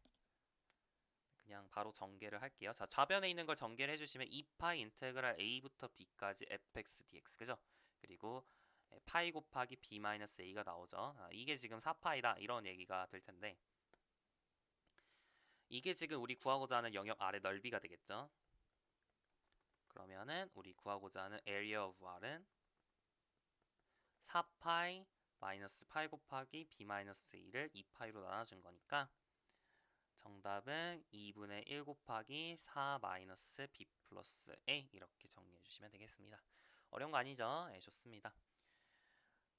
그냥 바로 전개를 할게요. 자, 좌변에 있는 걸 전개를 해주시면 2파이 인테그랄 a부터 b까지 fx dx 그죠? 그리고 파이 곱하기 b-a가 나오죠. 이게 지금 4파이다 이런 얘기가 될 텐데 이게 지금 우리 구하고자 하는 영역 아래 넓이가 되겠죠. 그러면은 우리 구하고자 하는 area of r은 4파이 마이너스 파이 곱하기 b-a를 2파이로 나눠준 거니까 정답은 2분의 1 곱하기 4 마이너스 b 플러스 a 이렇게 정리해 주시면 되겠습니다. 어려운 거 아니죠? 네, 좋습니다.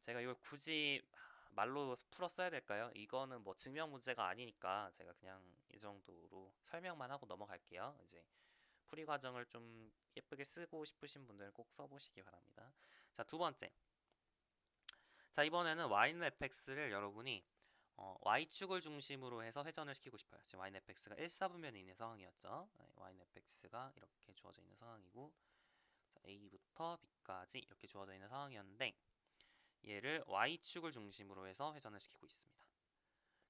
제가 이걸 굳이 말로 풀어 써야 될까요? 이거는 뭐 증명 문제가 아니니까 제가 그냥 이 정도로 설명만 하고 넘어갈게요. 이제 풀이 과정을 좀 예쁘게 쓰고 싶으신 분들은 꼭 써보시기 바랍니다. 자, 두 번째. 자, 이번에는 y는 fx를 여러분이 y축을 중심으로 해서 회전을 시키고 싶어요. 지금 y는 fx가 1사분면에 있는 상황이었죠. y는 fx가 이렇게 주어져 있는 상황이고 자, a부터 b까지 이렇게 주어져 있는 상황이었는데 얘를 y축을 중심으로 해서 회전을 시키고 있습니다.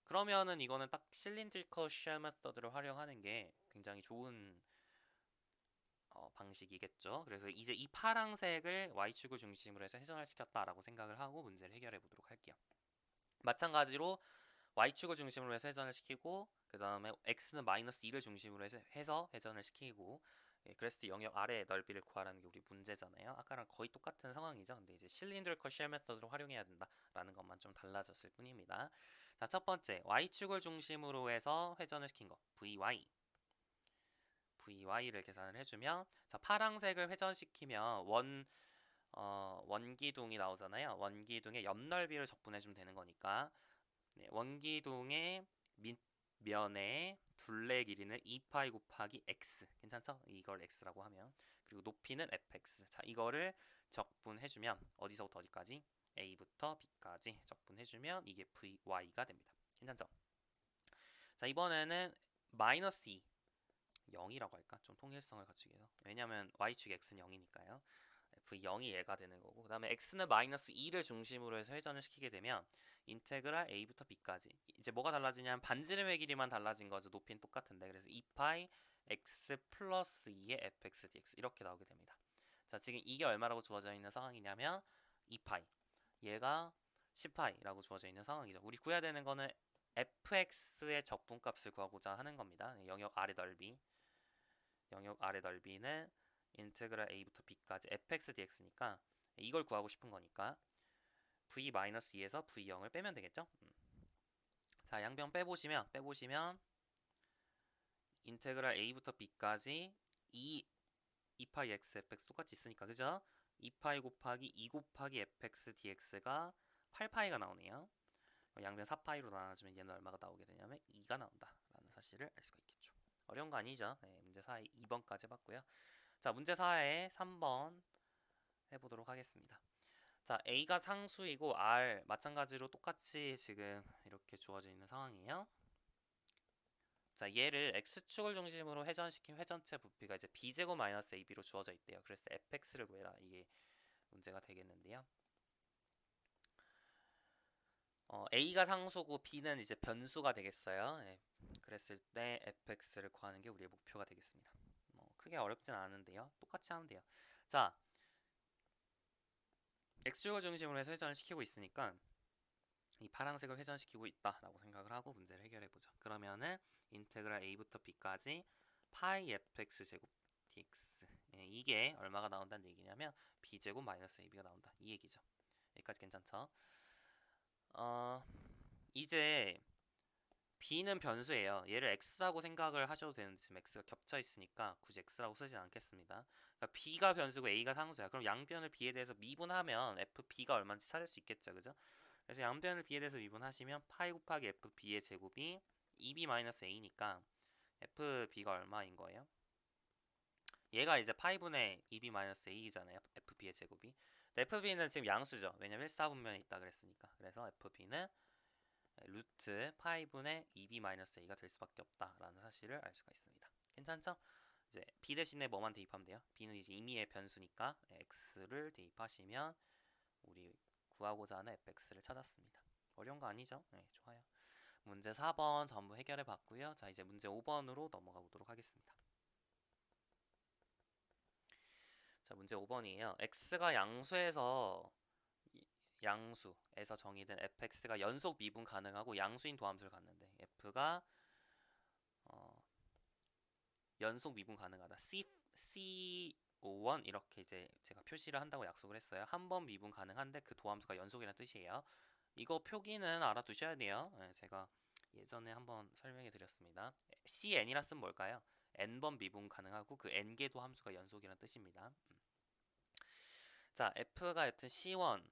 그러면은 이거는 딱 실린드리컬 쉘 메서드를 활용하는 게 굉장히 좋은 방식이겠죠. 그래서 이제 이 파란색을 y축을 중심으로 해서 회전을 시켰다라고 생각을 하고 문제를 해결해 보도록 할게요. 마찬가지로 y축을 중심으로 해서 회전을 시키고 그 다음에 x는 마이너스 2를 중심으로 해서 회전을 시키고 그랬을 때 영역 아래 넓이를 구하라는 게 우리 문제잖아요. 아까랑 거의 똑같은 상황이죠. 근데 이제 실린드리컬 쉘 메서드를 활용해야 된다라는 것만 좀 달라졌을 뿐입니다. 자, 첫 번째 y축을 중심으로 해서 회전을 시킨 거 vy를 계산을 해주면 자, 파란색을 회전시키면 원기둥이 나오잖아요. 원기둥의 옆넓이를 적분해주면 되는 거니까 원기둥의 밑면의 둘레 길이는 2파이 곱하기 x 괜찮죠? 이걸 x라고 하면 그리고 높이는 fx 자, 이거를 적분해주면 어디서부터 어디까지? a부터 b까지 적분해주면 이게 vy가 됩니다. 괜찮죠? 자, 이번에는 마이너스 2 0이라고 할까? 좀 통일성을 갖추기 위해서 왜냐면 y축 x는 0이니까요. v0이 얘가 되는 거고 그 다음에 x는 마이너스 2를 중심으로 해서 회전을 시키게 되면 인테그랄 a부터 b까지 이제 뭐가 달라지냐면 반지름의 길이만 달라진 거죠. 높이는 똑같은데 그래서 2파이 x 플러스 2의 fx dx 이렇게 나오게 됩니다. 자, 지금 이게 얼마라고 주어져 있는 상황이냐면 2파이 얘가 10파이라고 주어져 있는 상황이죠. 우리 구해야 되는 거는 fx의 적분값을 구하고자 하는 겁니다. 영역 아래 넓이는 인테그랄 a부터 b까지 fx dx니까 이걸 구하고 싶은 거니까 v-2에서 v0을 빼면 되겠죠? 자, 양변 빼보시면 인테그랄 a부터 b까지 2파이 x fx 똑같이 있으니까 그죠? 2파이 곱하기 2 곱하기 fx dx가 8파이가 나오네요. 양변 4파이로 나눠주면 얘는 얼마가 나오게 되냐면 2가 나온다 라는 사실을 알 수가 있겠죠. 어려운 거 아니죠? 네, 문제 4에 2번까지 해봤고요. 자, 문제 4에 3번 해보도록 하겠습니다. 자, A가 상수이고 R 마찬가지로 똑같이 지금 이렇게 주어져 있는 상황이에요. 자, 얘를 x축을 중심으로 회전시킨 회전체 부피가 이제 b제곱 마이너스 ab로 주어져 있대요. 그래서 fx를 구해라. 이게 문제가 되겠는데요. a가 상수고 b는 이제 변수가 되겠어요. 예, 그랬을 때 fx를 구하는 게 우리의 목표가 되겠습니다. 크게 어렵진 않은데요. 똑같이 하면 돼요. 자, x축을 중심으로 해서 회전을 시키고 있으니까 이 파란색을 회전시키고 있다라고 생각을 하고 문제를 해결해 보죠. 그러면은 인테그랄 a부터 b까지 파이 fx 제곱 dx, 예, 이게 얼마가 나온다는 얘기냐면 b제곱 마이너스 ab가 나온다 이 얘기죠. 여기까지 괜찮죠? 이제 b는 변수예요. 얘를 x라고 생각을 하셔도 되는데 지금 x가 겹쳐 있으니까 굳이 x라고 쓰진 않겠습니다. 그러니까 b가 변수고 a가 상수야. 그럼 양변을 b에 대해서 미분하면 fb가 얼마인지 찾을 수 있겠죠, 그죠? 그래서 양변을 b에 대해서 미분하시면 파이 곱하기 fb의 제곱이 2b-a니까 fb가 얼마인 거예요? 얘가 이제 파이분의 2b-a이잖아요. fb의 제곱이. fb는 지금 양수죠. 왜냐면 1사분면에 있다 그랬으니까. 그래서 fb는 루트 파이분의 2b-a가 될 수밖에 없다라는 사실을 알 수가 있습니다. 괜찮죠? 이제 b 대신에 뭐만 대입하면 돼요? b는 이제 임의의 변수니까 x를 대입하시면 우리 구하고자 하는 fx를 찾았습니다. 어려운 거 아니죠? 네, 좋아요. 문제 4번 전부 해결해 봤고요. 자, 이제 문제 5번으로 넘어가 보도록 하겠습니다. 자, 문제 5번이에요. x가 양수에서 정의된 fx가 연속 미분 가능하고 양수인 도함수를 갖는데 f가 연속 미분 가능하다. C51 이렇게 이제 제가 표시를 한다고 약속을 했어요. 한 번 미분 가능한데 그 도함수가 연속이라는 뜻이에요. 이거 표기는 알아두셔야 돼요. 네, 제가 예전에 한번 설명해 드렸습니다. CN이라 쓰면 뭘까요? n번 미분 가능하고 그 n개도 함수가 연속이라는 뜻입니다. 자, f가 여튼 C1,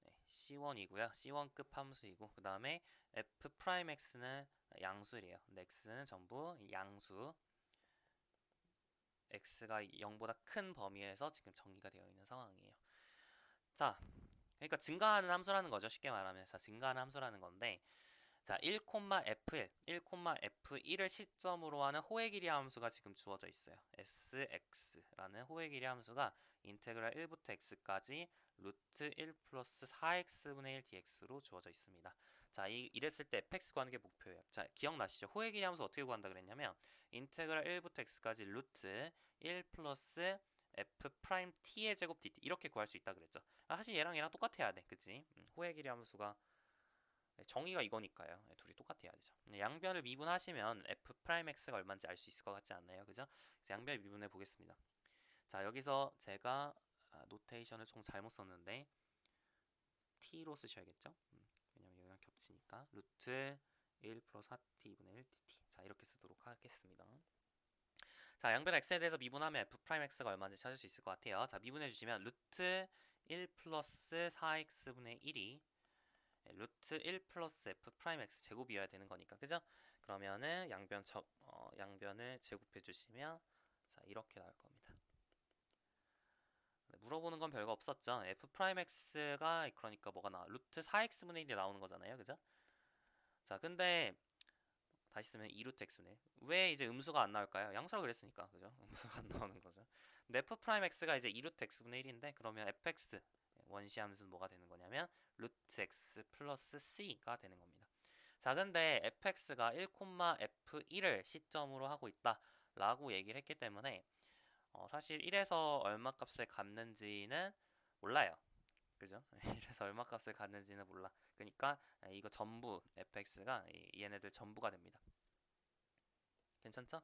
네, C1이고요. C1급 함수이고 그 다음에 f'x는 양수래요. 근데 x는 전부 양수. x가 0보다 큰 범위에서 지금 정의가 되어 있는 상황이에요. 자, 그러니까 증가하는 함수라는 거죠. 쉽게 말하면. 자, 증가하는 함수라는 건데, 자, 1,f1, 1,f1을 시점으로 하는 호의 길이 함수가 지금 주어져 있어요. sx라는 호의 길이 함수가 인테그랄 1부터 x까지 루트 1 플러스 4x분의 1 dx로 주어져 있습니다. 자, 이랬을 때 fx 구하는 게 목표예요. 자, 기억나시죠? 호의 길이 함수 어떻게 구한다 그랬냐면 인테그랄 1부터 x까지 루트 1 플러스 f 프라임 t의 제곱 dt 이렇게 구할 수 있다 그랬죠. 사실 얘랑 똑같아야 돼, 그치? 호의 길이 함수가 정의가 이거니까요. 둘이 똑같아야 되죠. 양변을 미분하시면 f'x가 얼마인지 알 수 있을 것 같지 않나요? 그죠? 그래서 양변 미분해 보겠습니다. 자, 여기서 제가 노테이션을 좀 잘못 썼는데 t로 쓰셔야겠죠? 왜냐면 여기랑 겹치니까 루트 1 플러스 4t분의 1 dt. 자, 이렇게 쓰도록 하겠습니다. 자, 양변 x에 대해서 미분하면 f'x가 얼마인지 찾을 수 있을 것 같아요. 자, 미분해 주시면 루트 1 플러스 4x분의 1이 루트 1 플러스 f 프라임 x 제곱이어야 되는 거니까, 그죠? 그러면은 양변을 제곱해 주시면 자, 이렇게 나올 겁니다. 물어보는 건 별거 없었죠. f 프라임 x가 그러니까 뭐가 나와? 루트 4x분의 1이 나오는 거잖아요, 그죠? 자, 근데 다시 쓰면 2루트 x네. 왜 이제 음수가 안 나올까요? 양수라고 그랬으니까, 그죠? 음수가 안 나오는 거죠. 근데 f 프라임 x가 이제 2루트 x분의 1인데 그러면 fx 원시 함수는 뭐가 되는 거냐면 루트 x 플러스 c가 되는 겁니다. 자, 근데 fx가 1,f1을 시점으로 하고 있다 라고 얘기를 했기 때문에 사실 1에서 얼마 값을 갖는지는 몰라요. 그죠? 1에서 얼마 값을 갖는지는 몰라. 그러니까 이거 전부 fx가 얘네들 전부가 됩니다. 괜찮죠?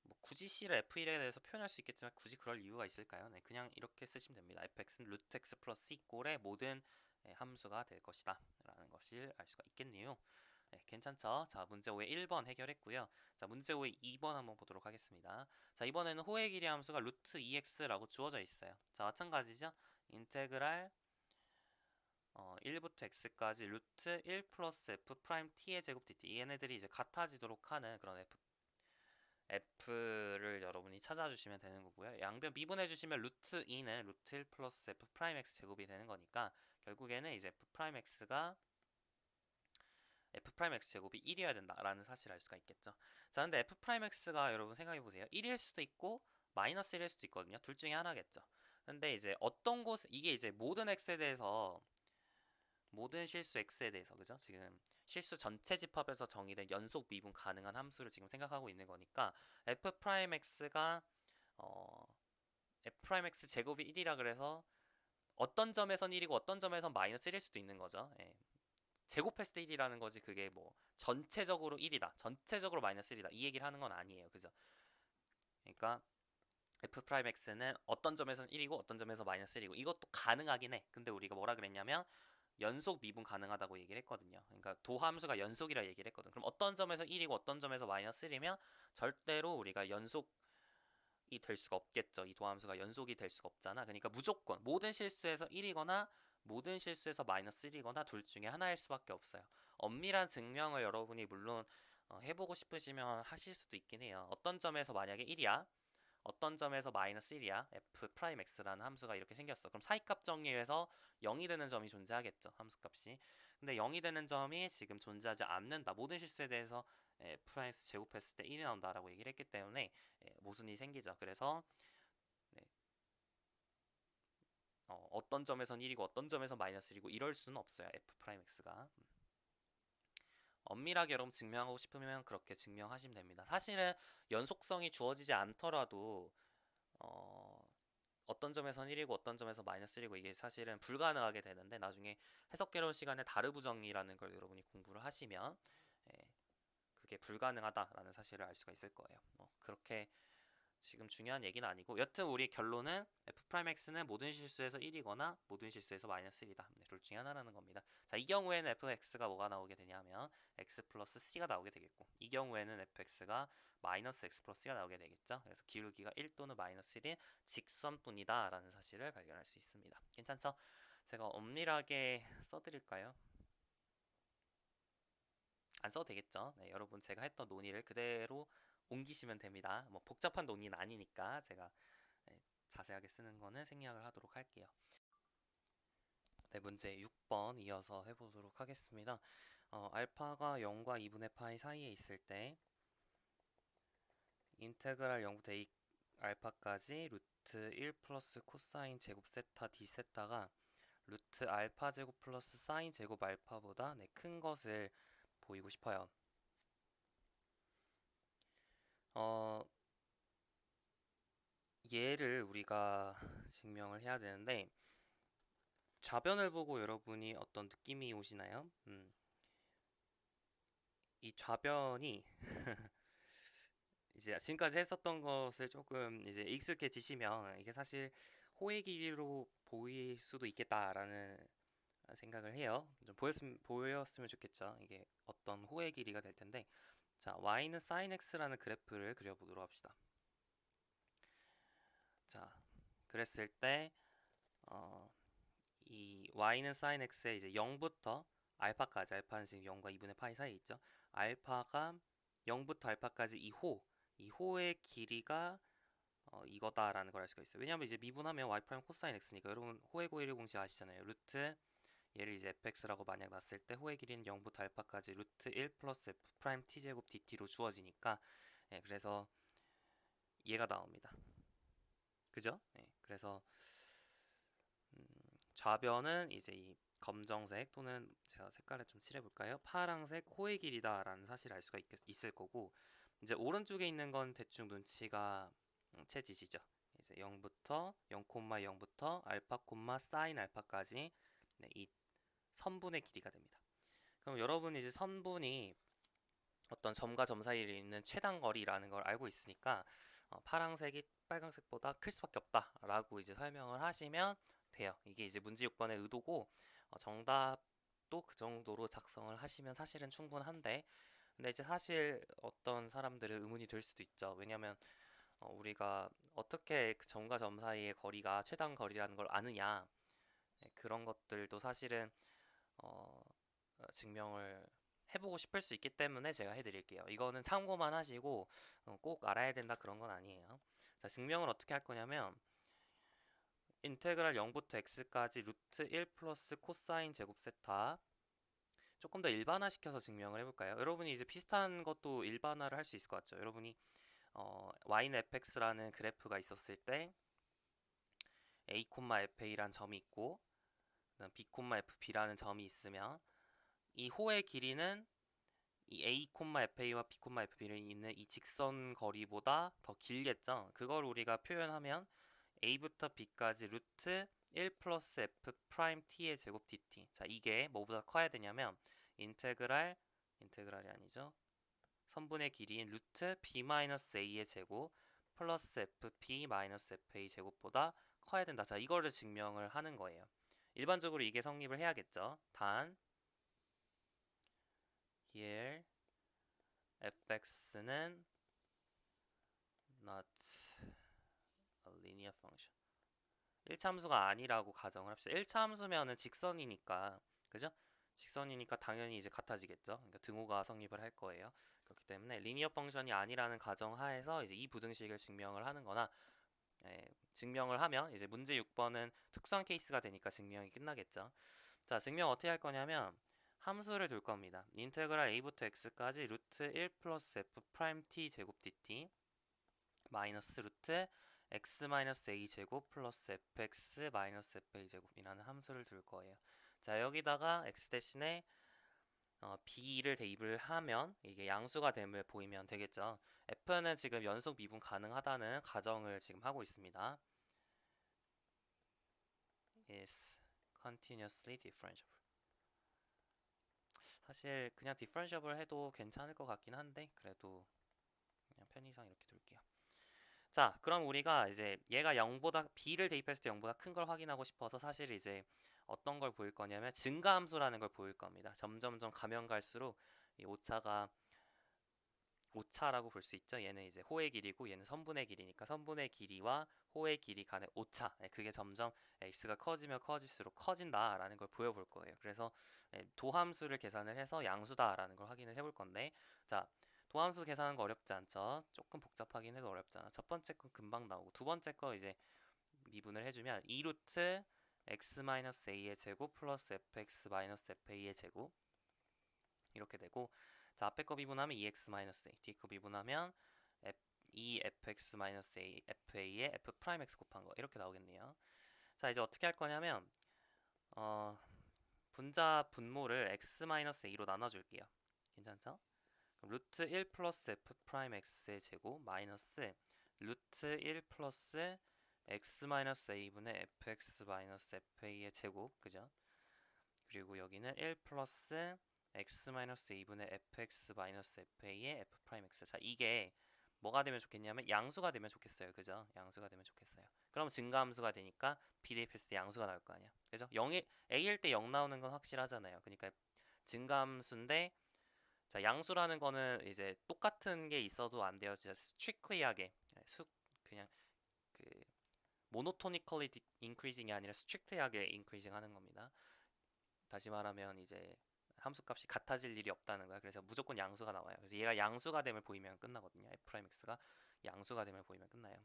뭐 굳이 c를 f1에 대해서 표현할 수 있겠지만 굳이 그럴 이유가 있을까요? 네, 그냥 이렇게 쓰시면 됩니다. fx는 루트 x 플러스 c 꼴의 모든 함수가 될 것이다 라는 것을 알 수가 있겠네요. 네, 괜찮죠? 자, 문제 5의 1번 해결했고요. 자, 문제 5의 2번 한번 보도록 하겠습니다. 자, 이번에는 호의 길이 함수가 루트 2x라고 주어져 있어요. 자, 마찬가지죠? 인테그랄 1부터 x까지 루트 1 플러스 f 프라임 t의 제곱 dt, 얘네들이 이제 같아지도록 하는 그런 f를 여러분이 찾아주시면 되는 거고요. 양변 미분해주시면 루트 2는 루트 1 플러스 f 프라임 x 제곱이 되는 거니까 결국에는 이제 f 프라임 x가 f F'X 제곱이 1이어야 된다라는 사실을 알 수가 있겠죠. 자, 근데 F'X가 여러분 생각해 보세요. 1일 수도 있고 마이너스 1일 수도 있거든요. 둘 중에 하나겠죠. 근데 이제 어떤 곳 이게 이제 모든 x에 대해서 모든 실수 x에 대해서 그죠? 지금 실수 전체 집합에서 정의된 연속 미분 가능한 함수를 지금 생각하고 있는 거니까 F'X가 F'X 제곱이 1이라 그래서 어떤 점에선 1이고 어떤 점에선 마이너스 1일 수도 있는 거죠. 예. 제곱했을 때 1이라는 거지 그게 뭐 전체적으로 1이다 전체적으로 마이너스 1이다 이 얘기를 하는 건 아니에요. 그죠? 그러니까 F'X는 어떤 점에서는 1이고 어떤 점에서 마이너스 1이고 이것도 가능하긴 해. 근데 우리가 뭐라 그랬냐면 연속 미분 가능하다고 얘기를 했거든요. 그러니까 도함수가 연속이라 얘기를 했거든. 그럼 어떤 점에서 1이고 어떤 점에서 마이너스 1이면 절대로 우리가 연속이 될 수가 없겠죠. 이 도함수가 연속이 될 수가 없잖아. 그러니까 무조건 모든 실수에서 1이거나 모든 실수에서 마이너스 1이거나 둘 중에 하나일 수밖에 없어요. 엄밀한 증명을 여러분이 물론 해보고 싶으시면 하실 수도 있긴 해요. 어떤 점에서 만약에 1이야? 어떤 점에서 마이너스 1이야? F'X라는 함수가 이렇게 생겼어. 그럼 사이값 정의에서 0이 되는 점이 존재하겠죠. 함수값이. 근데 0이 되는 점이 지금 존재하지 않는다. 모든 실수에 대해서 F'X 제곱했을 때 1이 나온다라고 얘기를 했기 때문에 모순이 생기죠. 그래서 네, 어떤 점에선 1이고 어떤 점에서 마이너스 1이고 이럴 수는 없어요. F'X가. 엄밀하게 여러분 증명하고 싶으면 그렇게 증명하시면 됩니다. 사실은 연속성이 주어지지 않더라도 어떤 점에선 1이고 어떤 점에서 마이너스 1이고 이게 사실은 불가능하게 되는데 나중에 해석개론 시간에 다르부정이라는 걸 여러분이 공부를 하시면 예, 그게 불가능하다라는 사실을 알 수가 있을 거예요. 그렇게 지금 중요한 얘기는 아니고 여튼 우리 결론은 F'X는 모든 실수에서 1이거나 모든 실수에서 마이너스 1이다. 네, 둘 중에 하나라는 겁니다. 자, 이 경우에는 Fx가 뭐가 나오게 되냐면 x 플러스 c가 나오게 되겠고 이 경우에는 Fx가 마이너스 x 플러스 c가 나오게 되겠죠. 그래서 기울기가 1 또는 마이너스 1인 직선뿐이다 라는 사실을 발견할 수 있습니다. 괜찮죠? 제가 엄밀하게 써드릴까요? 안 써도 되겠죠. 네, 여러분 제가 했던 논의를 그대로 옮기시면 됩니다. 뭐 복잡한 논의는 아니니까 제가 자세하게 쓰는 거는 생략을 하도록 할게요. 네, 문제 6번 이어서 해보도록 하겠습니다. 알파가 0과 2분의 파이 사이에 있을 때 인테그랄 0부터 a 알파까지 루트 1 플러스 코사인 제곱 세타 d 세타가 루트 알파 제곱 플러스 사인 제곱 알파보다 큰 것을 보이고 싶어요. 얘를 우리가 증명을 해야 되는데 좌변을 보고 여러분이 어떤 느낌이 오시나요? 이 좌변이 이제 지금까지 했었던 것을 조금 이제 익숙해지시면 이게 사실 호의 길이로 보일 수도 있겠다라는 생각을 해요. 좀 보였으면 좋겠죠. 이게 어떤 호의 길이가 될 텐데, 자, y는 sin x라는 그래프를 그려보도록 합시다. 자, 그랬을 때, 이 y는 sin x에 이제 0부터 알파까지, 알파는 지금 0과 2분의 파이 사이에 있죠. 알파가 0부터 알파까지 이 호의 길이가 이거다라는 걸 알 수가 있어요. 왜냐하면 이제 미분하면 y 프라임 코사인 x니까 여러분 호의 고일의 공식 아시잖아요. 루트 얘를 이제 fx라고 만약 놨을 때 호의 길이는 0부터 알파까지 루트 1 플러스 f 프라임 t 제곱 dt로 주어지니까 그래서 얘가 나옵니다. 그죠? 그래서 좌변은 이제 이 검정색 또는 제가 색깔을 좀 칠해볼까요? 파랑색 호의 길이다라는 사실을 알 수가 있을 거고 이제 오른쪽에 있는 건 대충 눈치가 채지시죠? 이제 0부터 0,0부터 알파, 사인 알파까지 이 선분의 길이가 됩니다. 그럼 여러분이 이제 선분이 어떤 점과 점 사이에 있는 최단 거리라는 걸 알고 있으니까 파랑색이 빨강색보다 클 수밖에 없다라고 이제 설명을 하시면 돼요. 이게 이제 문제 6번의 의도고 정답도 그 정도로 작성을 하시면 사실은 충분한데 근데 이제 사실 어떤 사람들은 의문이 들 수도 있죠. 왜냐면 우리가 어떻게 그 점과 점 사이의 거리가 최단 거리라는 걸 아느냐 그런 것들도 사실은 증명을 해보고 싶을 수 있기 때문에 제가 해드릴게요. 이거는 참고만 하시고 꼭 알아야 된다 그런 건 아니에요. 자, 증명을 어떻게 할 거냐면 인테그랄 0부터 x까지 루트 1 플러스 코사인 제곱 세타 조금 더 일반화시켜서 증명을 해볼까요? 여러분이 이제 비슷한 것도 일반화를 할 수 있을 것 같죠? 여러분이 y는 fx라는 그래프가 있었을 때 a, fa란 점이 있고 그다음 b, fb라는 점이 있으면 이 호의 길이는 이 a, fa와 b, fb를 있는 이 직선 거리보다 더 길겠죠? 그걸 우리가 표현하면 a부터 b까지 루트 1 플러스 f 프라임 t의 제곱 dt. 자, 이게 뭐보다 커야 되냐면 인테그랄이 아니죠. 선분의 길이인 루트 b 마이너스 a의 제곱 플러스 fp 마이너스 fa 제곱보다 커야 된다. 자, 이거를 증명을 하는 거예요. 일반적으로 이게 성립을 해야겠죠. 단 here fx는 not a linear function. 1차함수가 아니라고 가정을 합시다. 1차함수면은 직선이니까, 그죠? 직선이니까 당연히 이제 같아지겠죠. 그러니까 등호가 성립을 할 거예요. 그렇기 때문에 리니어 펑션이 아니라는 가정하에서 이제 이 부등식을 증명을 하는 거나 증명을 하면 이제 문제 6번은 특수한 케이스가 되니까 증명이 끝나겠죠. 자, 증명 어떻게 할 거냐면 함수를 둘 겁니다. 인테그랄 a부터 x까지 루트 1 플러스 f 프라임 t 제곱 dt 마이너스 루트 x 마이너스 a 제곱 플러스 fx 마이너스 fa 제곱이라는 함수를 둘 거예요. 자, 여기다가 x 대신에 b를 대입을 하면 이게 양수가 됨을 보이면 되겠죠. f는 지금 연속 미분 가능하다는 가정을 지금 하고 있습니다. is continuously differentiable. 사실 그냥 differentiable 해도 괜찮을 것 같긴 한데 그래도 그냥 편의상 이렇게 둘게요. 자, 그럼 우리가 이제 얘가 0보다 b를 대입했을 때 0보다 큰 걸 확인하고 싶어서 사실 이제 어떤 걸 보일 거냐면 증가함수라는 걸 보일 겁니다. 점점점 가면 갈수록 이 오차가 오차라고 볼 수 있죠. 얘는 이제 호의 길이고 얘는 선분의 길이니까 선분의 길이와 호의 길이 간의 오차, 그게 점점 x가 커지면 커질수록 커진다라는 걸 보여볼 거예요. 그래서 도함수를 계산을 해서 양수다라는 걸 확인을 해볼 건데, 자, 도함수 계산하는 거 어렵지 않죠? 조금 복잡하긴 해도 어렵잖아. 첫 번째 거 금방 나오고 두 번째 거 이제 미분을 해주면 2루트 x-a의 제곱 플러스 fx-fa의 제곱 이렇게 되고, 자, 앞에 거 미분하면 2x-a, 뒤에 거 미분하면 2fx-a, fa의 f'x 곱한 거 이렇게 나오겠네요. 자, 이제 어떻게 할 거냐면 분자 분모를 x-a로 나눠줄게요. 괜찮죠? 그럼 루트 1 플러스 f'x의 제곱 마이너스 루트 1 플러스 x-a분의 fx-fa의 제곱, 그죠? 그리고 여기는 1 플러스 x-a분의 fx-fa의 f'x. 자, 이게 뭐가 되면 좋겠냐면 양수가 되면 좋겠어요. 그죠? 양수가 되면 좋겠어요. 그럼 증가함수가 되니까 b 대입했을 때 양수가 나올 거 아니야. 그죠? 0일, a일 때 0 나오는 건 확실하잖아요. 그러니까 증가함수인데, 자, 양수라는 거는 이제 똑같은 게 있어도 안 돼요. 진짜 strictly하게 그냥 그 monotonically increasing이 아니라 strictly하게 increasing 하는 겁니다. 다시 말하면 이제 함수값이 같아질 일이 없다는 거야. 그래서 무조건 양수가 나와요. 그래서 얘가 양수가 됨을 보이면 끝나거든요. f'x가 양수가 됨을 보이면 끝나요.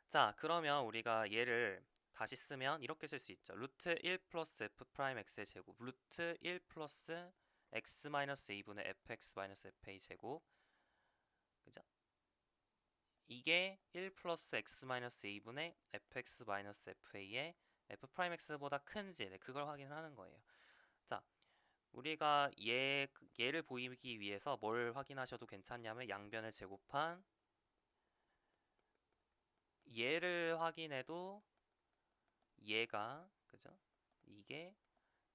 자, 그러면 우리가 얘를 다시 쓰면 이렇게 쓸 수 있죠. 루트 1 플러스 f'x의 제곱 루트 1 플러스 x-a분의 fx-fa 제곱, 그죠? 이게 1 플러스 x-a분의 fx-fa의 f'x보다 큰지, 그걸 확인하는 거예요. 자, 우리가 얘를 보이기 위해서 뭘 확인하셔도 괜찮냐면 양변을 제곱한 얘를 확인해도 얘가, 그죠? 이게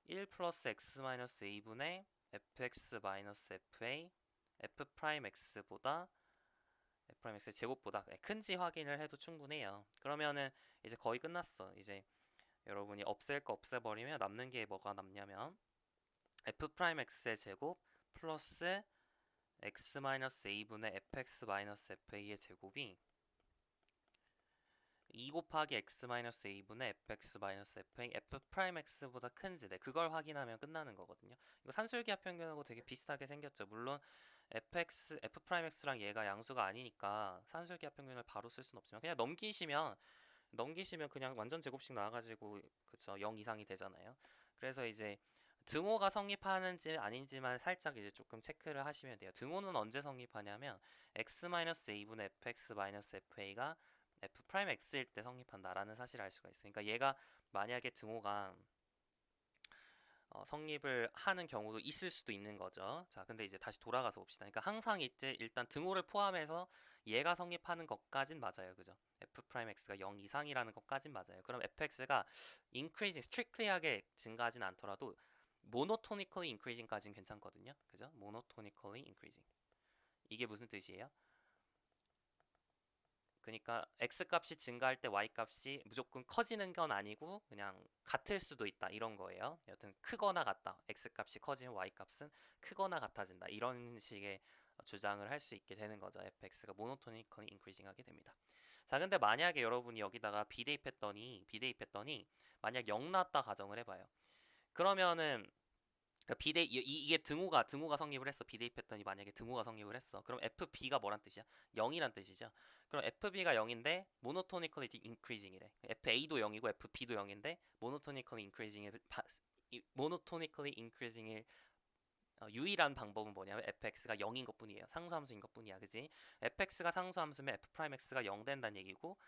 1 플러스 x-a분의 fx-fa f'x보다 f'x의 제곱보다 큰지 확인을 해도 충분해요. 그러면은 이제 거의 끝났어. 이제 여러분이 없앨 거 없애버리면 남는 게 뭐가 남냐면 f'x의 제곱 플러스 x-a분의 fx-fa의 제곱이 2 곱하기 x-a분의 fx-fa f'x보다 큰지, 그걸 확인하면 끝나는 거거든요. 이거 산술기하 평균하고 되게 비슷하게 생겼죠. 물론 f'x랑 얘가 양수가 아니니까 산술기하 평균을 바로 쓸 수는 없지만 그냥 넘기시면 그냥 완전 제곱식 나와가지고 그쵸 0 이상이 되잖아요. 그래서 이제 등호가 성립하는지 아닌지만 살짝 이제 조금 체크를 하시면 돼요. 등호는 언제 성립하냐면 x-a분의 fx-fa가 f 프라임 x일 때 성립한다라는 사실을 알 수가 있어요. 그러니까 얘가 만약에 등호가 성립을 하는 경우도 있을 수도 있는 거죠. 자, 근데 이제 다시 돌아가서 봅시다. 그러니까 항상 이제 일단 등호를 포함해서 얘가 성립하는 것까진 맞아요. 그죠? f 프라임 x가 0 이상이라는 것까진 맞아요. 그럼 fx가 increasing, strictly하게 증가하진 않더라도 monotonically increasing까진 괜찮거든요. 그죠? monotonically increasing. 이게 무슨 뜻이에요? 그러니까 x 값이 증가할 때 y 값이 무조건 커지는 건 아니고 그냥 같을 수도 있다 이런 거예요. 여튼 크거나 같다. x 값이 커지면 y 값은 크거나 같아진다. 이런 식의 주장을 할 수 있게 되는 거죠. fx가 monotonically increasing 하게 됩니다. 자, 근데 만약에 여러분이 여기다가 비대입했더니 만약 0 나왔다 가정을 해봐요. 그러면은 그러니까 이게 등호가 성립을 했어. 비대입했더니 만약에 등호가 성립을 했어. 그럼 FB가 뭐란 뜻이야? 0이란 뜻이죠. 그럼 FB가 0인데 monotonically increasing이래. FA도 0이고 FB도 0인데 monotonically increasing의 유일한 방법은 뭐냐면 fx가 0인 것뿐이에요. 상수함수인 것뿐이야. 그지? fx가 상수함수면 f'x가 0 된다는 얘기고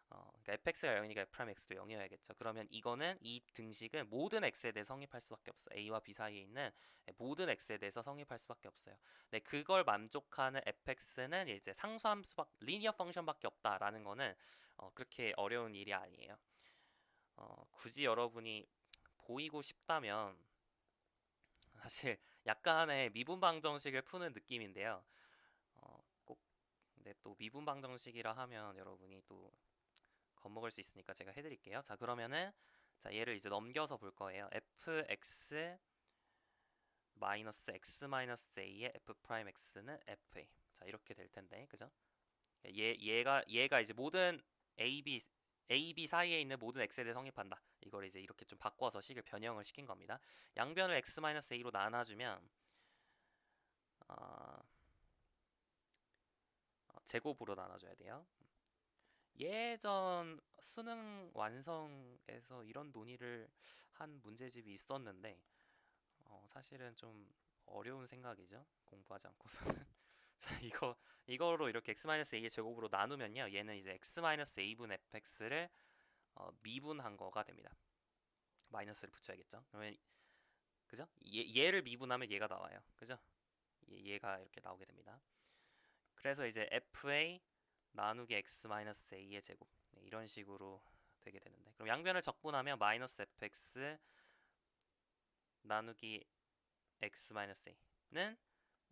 그러니까 fx가 0이니까 f'x도 0이어야겠죠. 그러면 이거는 이 등식은 모든 x에 대해 성립할 수밖에 없어. a와 b 사이에 있는 모든 x에 대해서 성립할 수밖에 없어요. 네, 그걸 만족하는 fx는 이제 리니어 펑션밖에 없다라는 거는 그렇게 어려운 일이 아니에요. 굳이 여러분이 보이고 싶다면 사실 약간의 미분방정식을 푸는 느낌인데요. 꼭 근데 또 미분방정식이라 하면 여러분이 또 겁먹을 수 있으니까 제가 해드릴게요. 자, 그러면은 자, 얘를 이제 넘겨서 볼 거예요. fx 마이너스 x 마이너스 a의 f 프라임 x는 fa. 자, 이렇게 될 텐데, 그죠? 얘가 이제 모든 a b 사이에 있는 모든 x에 대해 성립한다. 이걸 이제 이렇게 좀 바꿔서 식을 변형을 시킨 겁니다. 양변을 x 마이너스 a로 나눠주면 어, 제곱으로 나눠줘야 돼요. 예전 수능 완성에서 이런 논의를 한 문제집이 있었는데 사실은 좀 어려운 생각이죠. 공부하지 않고서는. 자, 이거로 이렇게 x-a의 제곱으로 나누면요. 얘는 이제 x-a분 fx를 미분한 거가 됩니다. 마이너스를 붙여야겠죠. 그러면 그죠? 얘를 미분하면 얘가 나와요. 그죠? 얘가 이렇게 나오게 됩니다. 그래서 이제 fa 나누기 x-a의 제곱 이런 식으로 되게 되는데 그럼 양변을 적분하면 마이너스 fx 나누기 x-a는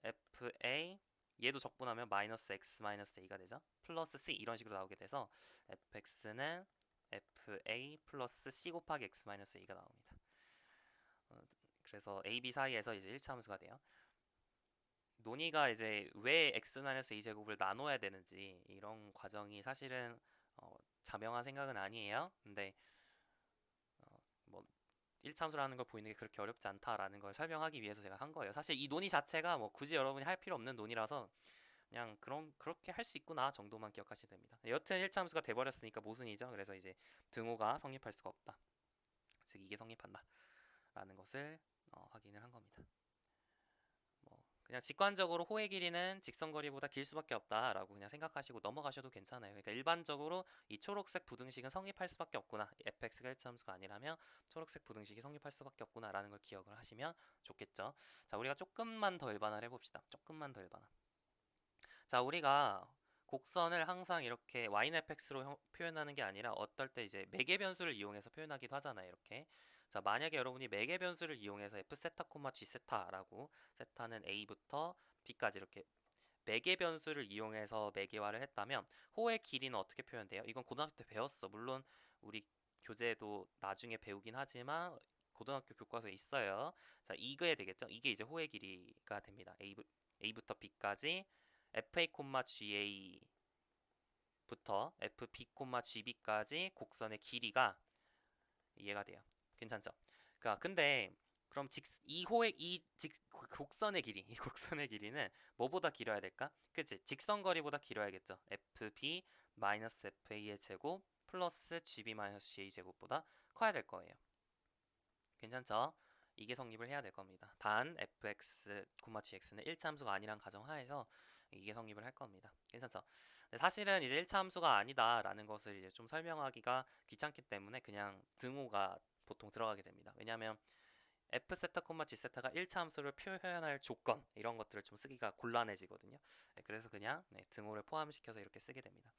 fa 얘도 적분하면 마이너스 x-a가 되죠. 플러스 c 이런 식으로 나오게 돼서 fx는 fa 플러스 c 곱하기 x-a가 나옵니다. 그래서 a, b 사이에서 이제 1차 함수가 돼요. 논의가 이제 왜 x-a 제곱을 나눠야 되는지 이런 과정이 사실은 자명한 생각은 아니에요. 근데 뭐 1차 함수라는 걸 보이는 게 그렇게 어렵지 않다라는 걸 설명하기 위해서 제가 한 거예요. 사실 이 논의 자체가 뭐 굳이 여러분이 할 필요 없는 논의라서 그냥 그렇게 할 수 있구나 정도만 기억하시면 됩니다. 여튼 1차 함수가 돼버렸으니까 모순이죠. 그래서 이제 등호가 성립할 수가 없다. 즉 이게 성립한다 라는 것을 확인을 한 겁니다. 뭐 그냥 직관적으로 호의 길이는 직선거리보다 길 수밖에 없다라고 그냥 생각하시고 넘어가셔도 괜찮아요. 그러니까 일반적으로 이 초록색 부등식은 성립할 수밖에 없구나. fx가 1차 함수가 아니라면 초록색 부등식이 성립할 수밖에 없구나라는 걸 기억을 하시면 좋겠죠. 자, 우리가 조금만 더 일반화를 해봅시다. 조금만 더 일반화. 자, 우리가 곡선을 항상 이렇게 yfx로 표현하는 게 아니라 어떨 때 이제 매개 변수를 이용해서 표현하기도 하잖아요. 이렇게. 자, 만약에 여러분이 매개 변수를 이용해서 f 세타 콤마 g 세타라고 세타는 a부터 b까지 이렇게 매개 변수를 이용해서 매개화를 했다면 호의 길이는 어떻게 표현돼요? 이건 고등학교 때 배웠어. 물론 우리 교재에도 나중에 배우긴 하지만 고등학교 교과서에 있어요. 자, 이거에 되겠죠? 이게 이제 호의 길이가 됩니다. a부터 b까지 fa, ga부터 fb, gb까지 곡선의 길이가 이해가 돼요. 괜찮죠? 그러니까 근데 그럼 곡선의 길이, 이 곡선의 길이는 뭐보다 길어야 될까? 그치? 직선거리보다 길어야겠죠. fb 마이너스 fa의 제곱 플러스 gb 마이너스 ga 제곱보다 커야 될 거예요. 괜찮죠? 이게 성립을 해야 될 겁니다. 단 fx, gx는 1차 함수가 아니란 가정하에서 이게 성립을 할 겁니다. 괜찮죠? 근데 사실은 이제 1차 함수가 아니다라는 것을 이제 좀 설명하기가 귀찮기 때문에 그냥 등호가 보통 들어가게 됩니다. 왜냐하면 f 세타, g 세타가 1차 함수를 표현할 조건 이런 것들을 좀 쓰기가 곤란해지거든요. 네, 그래서 그냥 등호를 포함시켜서 이렇게 쓰게 됩니다.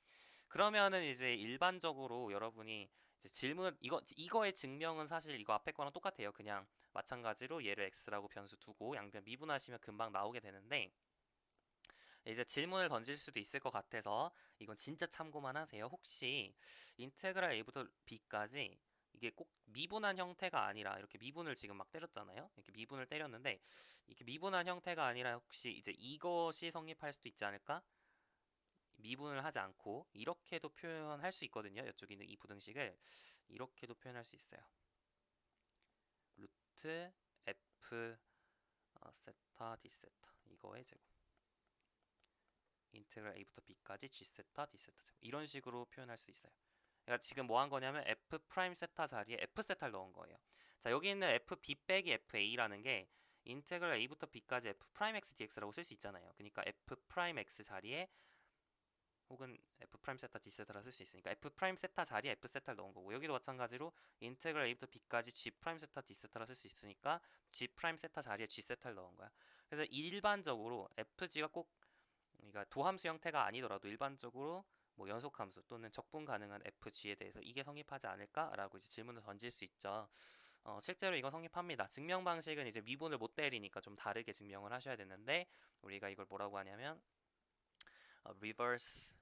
그러면은 이제 일반적으로 여러분이 이제 질문 이거의 증명은 사실 이거 앞에 거랑 똑같아요. 그냥 마찬가지로 얘를 x라고 변수 두고 양변 미분하시면 금방 나오게 되는데 이제 질문을 던질 수도 있을 것 같아서 이건 진짜 참고만 하세요. 혹시 인테그랄 a부터 b까지 이게 꼭 미분한 형태가 아니라 이렇게 미분을 지금 막 때렸잖아요. 이렇게 미분을 때렸는데 이렇게 미분한 형태가 아니라 혹시 이제 이것이 성립할 수도 있지 않을까? 미분을 하지 않고 이렇게도 표현할 수 있거든요. 이쪽에 있는 이 부등식을 이렇게도 표현할 수 있어요. 루트 f 세타 d 세타 이거의 제곱 인테그랄 a부터 b까지 g 세타 d 세타 제곱 이런 식으로 표현할 수 있어요. 그러니까 지금 뭐 한 거냐면 f 프라임 세타 자리에 f 세타를 넣은 거예요. 자, 여기 있는 f b 빼기 f a라는 게 인테그랄 a부터 b까지 f 프라임 x dx라고 쓸 수 있잖아요. 그러니까 f 프라임 x 자리에 혹은 f 프라임 세타 d 세타라 쓸 수 있으니까 f 프라임 세타 자리에 f 세타를 넣은 거고 여기도 마찬가지로 인테그랄 a부터 b까지 g 프라임 세타 d 세타라 쓸 수 있으니까 g 프라임 세타 자리에 g 세타를 넣은 거야. 그래서 일반적으로 fg가 꼭 그러니까 도함수 형태가 아니더라도 일반적으로 뭐 연속함수 또는 적분 가능한 fg에 대해서 이게 성립하지 않을까라고 이제 질문을 던질 수 있죠. 실제로 이거 성립합니다. 증명 방식은 이제 미분을 못 때리니까 좀 다르게 증명을 하셔야 되는데 우리가 이걸 뭐라고 하냐면 reverse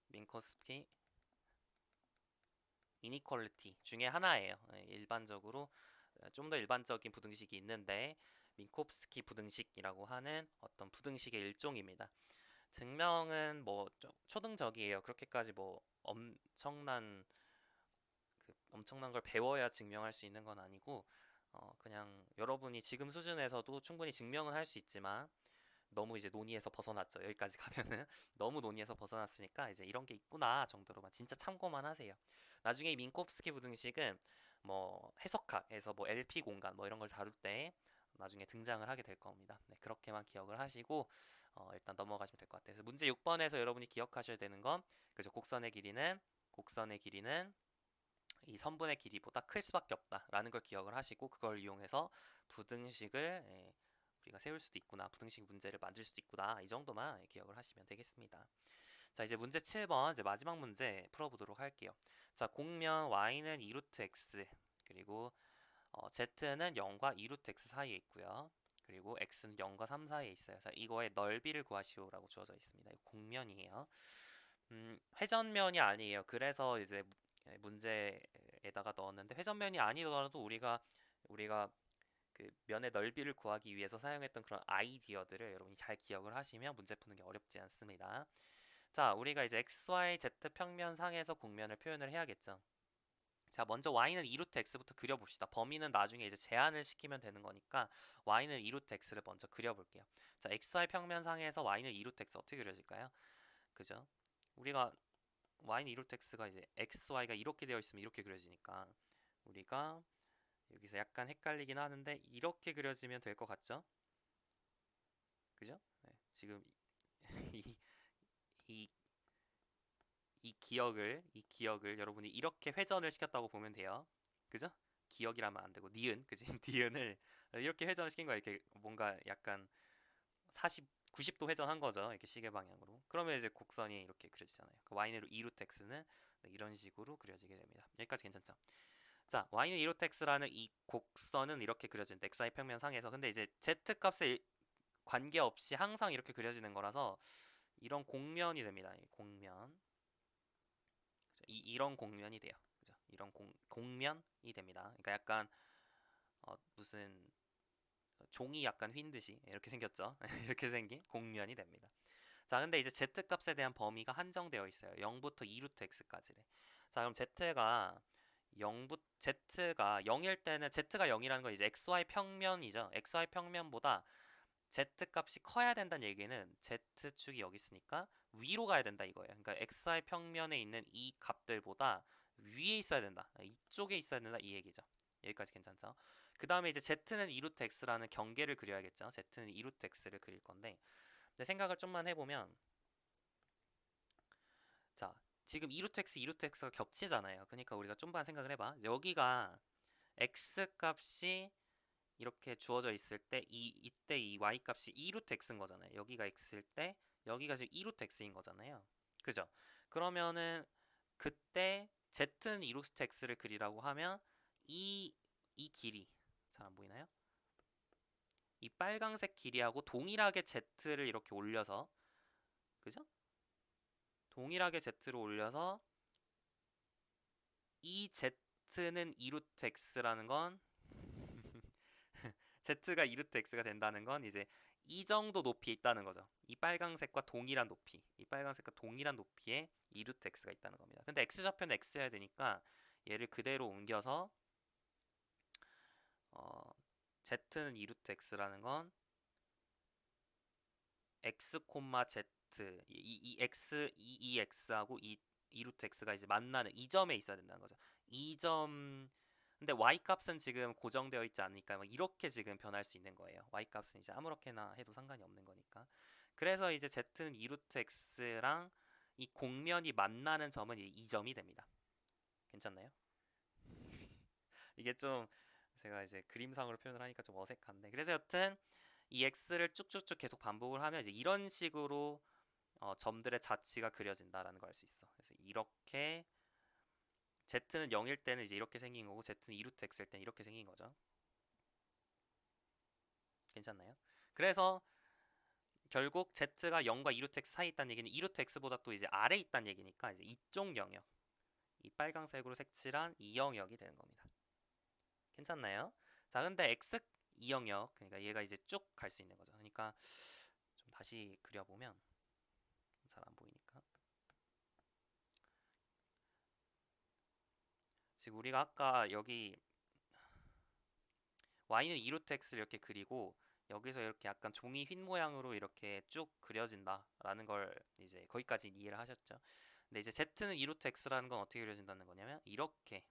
민코스키 이니퀄리티 중에 하나예요. 일반적으로 좀 더 일반적인 부등식이 있는데 민코프스키 부등식이라고 하는 어떤 부등식의 일종입니다. 증명은 뭐 초등적이에요. 그렇게까지 뭐 엄청난 걸 배워야 증명할 수 있는 건 아니고 그냥 여러분이 지금 수준에서도 충분히 증명은 할 수 있지만 너무 이제 논의에서 벗어났죠. 여기까지 가면은 너무 논의에서 벗어났으니까 이제 이런 게 있구나 정도로만 진짜 참고만 하세요. 나중에 이 민코프스키 부등식은 뭐 해석학에서 뭐 LP 공간 뭐 이런 걸 다룰 때 나중에 등장을 하게 될 겁니다. 네, 그렇게만 기억을 하시고 일단 넘어가시면 될 것 같아요. 그래서 문제 6번에서 여러분이 기억하셔야 되는 건 그죠? 곡선의 길이는 이 선분의 길이보다 클 수밖에 없다라는 걸 기억을 하시고 그걸 이용해서 부등식을 우리가 세울 수도 있구나, 부등식 문제를 만들 수도 있구나 이 정도만 기억을 하시면 되겠습니다. 자, 이제 문제 7번 이제 마지막 문제 풀어보도록 할게요. 자, 공면 y는 2루트 x 그리고 z는 0과 2루트 x 사이에 있고요. 그리고 x는 0과 3 사이에 있어요. 자, 이거의 넓이를 구하시오라고 주어져 있습니다. 이거 공면이에요. 회전면이 아니에요. 그래서 이제 문제에다가 넣었는데 회전면이 아니더라도 우리가 그 면의 넓이를 구하기 위해서 사용했던 그런 아이디어들을 여러분이 잘 기억을 하시면 문제 푸는 게 어렵지 않습니다. 자, 우리가 이제 XYZ 평면상에서 공면을 표현을 해야겠죠. 자, 먼저 y는 2루트 x부터 그려봅시다. 범위는 나중에 이제 제한을 시키면 되는 거니까 y는 2루트 x를 먼저 그려볼게요. 자, xy 평면상에서 y는 2루트 x 어떻게 그려질까요? 그죠? 우리가 y는 2루트 x가 이제 xy가 이렇게 되어 있으면 이렇게 그려지니까 우리가 여기서 약간 헷갈리긴 하는데 이렇게 그려지면 될 것 같죠? 그죠? 네, 지금 이, 이, 이 기억을 여러분이 이렇게 회전을 시켰다고 보면 돼요. 그죠? 기억이라면 안 되고 니은, 그지? 니은을 이렇게 회전을 시킨 거야. 이렇게 뭔가 약간 90도 회전한 거죠. 이렇게 시계 방향으로. 그러면 이제 곡선이 이렇게 그려지잖아요. 그 y는 2루트 x는 이런 식으로 그려지게 됩니다. 여기까지 괜찮죠? 자, y는 2루트 x라는 이 곡선은 이렇게 그려진다. xy 평면상에서. 근데 이제 z 값에 관계없이 항상 이렇게 그려지는 거라서 이런 공면이 됩니다. 이 공면. 이런 공면이 돼요. 그죠? 이런 공면이 됩니다. 그러니까 약간 무슨 종이 약간 휜 듯이 이렇게 생겼죠. 이렇게 생긴 공면이 됩니다. 자, 근데 이제 z 값에 대한 범위가 한정되어 있어요. 0부터 2루트 x까지래. 자, 그럼 z가 0일 때는 z가 0이라는 건 이제 xy 평면이죠. xy 평면보다 z 값이 커야 된다는 얘기는 z축이 여기 있으니까 위로 가야 된다 이거예요. 그러니까 xy 평면에 있는 이 값들보다 위에 있어야 된다. 이쪽에 있어야 된다 이 얘기죠. 여기까지 괜찮죠? 그 다음에 이제 z는 2루트 x라는 경계를 그려야겠죠. z는 2루트 x를 그릴 건데, 근데 생각을 좀만 해보면, 자, 지금 2루트 x, 2루트 x가 겹치잖아요. 그러니까 우리가 좀만 생각을 해봐. 여기가 x 값이 이렇게 주어져 있을 때 이때 이 y 값이 2루트 x인 거잖아요. 여기가 x일 때 여기가 지금 2루트 x인 거잖아요. 그죠? 그러면은 그때 z는 2루트 x를 그리라고 하면 이 길이 잘 안 보이나요? 이 빨강색 길이하고 동일하게 z를 이렇게 올려서, 그죠? 동일하게 z를 올려서 이 z는 2루트 x라는 건 z가 2루트 x가 된다는 건 이제 이 정도 높이에 있다는 거죠. 이 빨강색과 동일한 높이, 이 빨강색과 동일한 높이에 2루트 x가 있다는 겁니다. 근데 x좌표는 x여야 되니까 얘를 그대로 옮겨서 z는 2루트 x라는 건 x, z 이 x 이 x하고 이 2루트 x가 이제 만나는 이 점에 있어야 된다는 거죠. 이 점. 근데 y 값은 지금 고정되어 있지 않으니까 막 이렇게 지금 변할 수 있는 거예요. y 값은 이제 아무렇게나 해도 상관이 없는 거니까. 그래서 이제 z는 2루트 x랑 이 공면이 만나는 점은 이제 이 점이 됩니다. 괜찮나요? 이게 좀 제가 이제 그림상으로 표현을 하니까 좀 어색한데, 그래서 여튼 이 x를 쭉쭉쭉 계속 반복을 하면 이제 이런 식으로 점들의 자치가 그려진다라는 걸 알 수 있어. 그래서 이렇게 z는 0일 때는 이제 이렇게 생긴 거고 z는 2루트 x일 때는 이렇게 생긴 거죠. 괜찮나요? 그래서 결국 z가 0과 2루트 x 사이에 있다는 얘기는 2루트 x보다 또 이제 아래에 있다는 얘기니까 이제 이쪽 영역, 이 빨강색으로 색칠한 이 영역이 되는 겁니다. 괜찮나요? 자, 근데 x 이 영역, 그러니까 얘가 이제 쭉 갈 수 있는 거죠. 그러니까 좀 다시 그려보면 잘 안 보이니까. 지금 우리가 아까 여기 y는 2루트 x를 이렇게 그리고 여기서 이렇게 약간 종이 휜 모양으로 이렇게 쭉 그려진다라는 걸 이제 거기까지 이해를 하셨죠? 근데 이제 z는 2루트 x라는 건 어떻게 그려진다는 거냐면 이렇게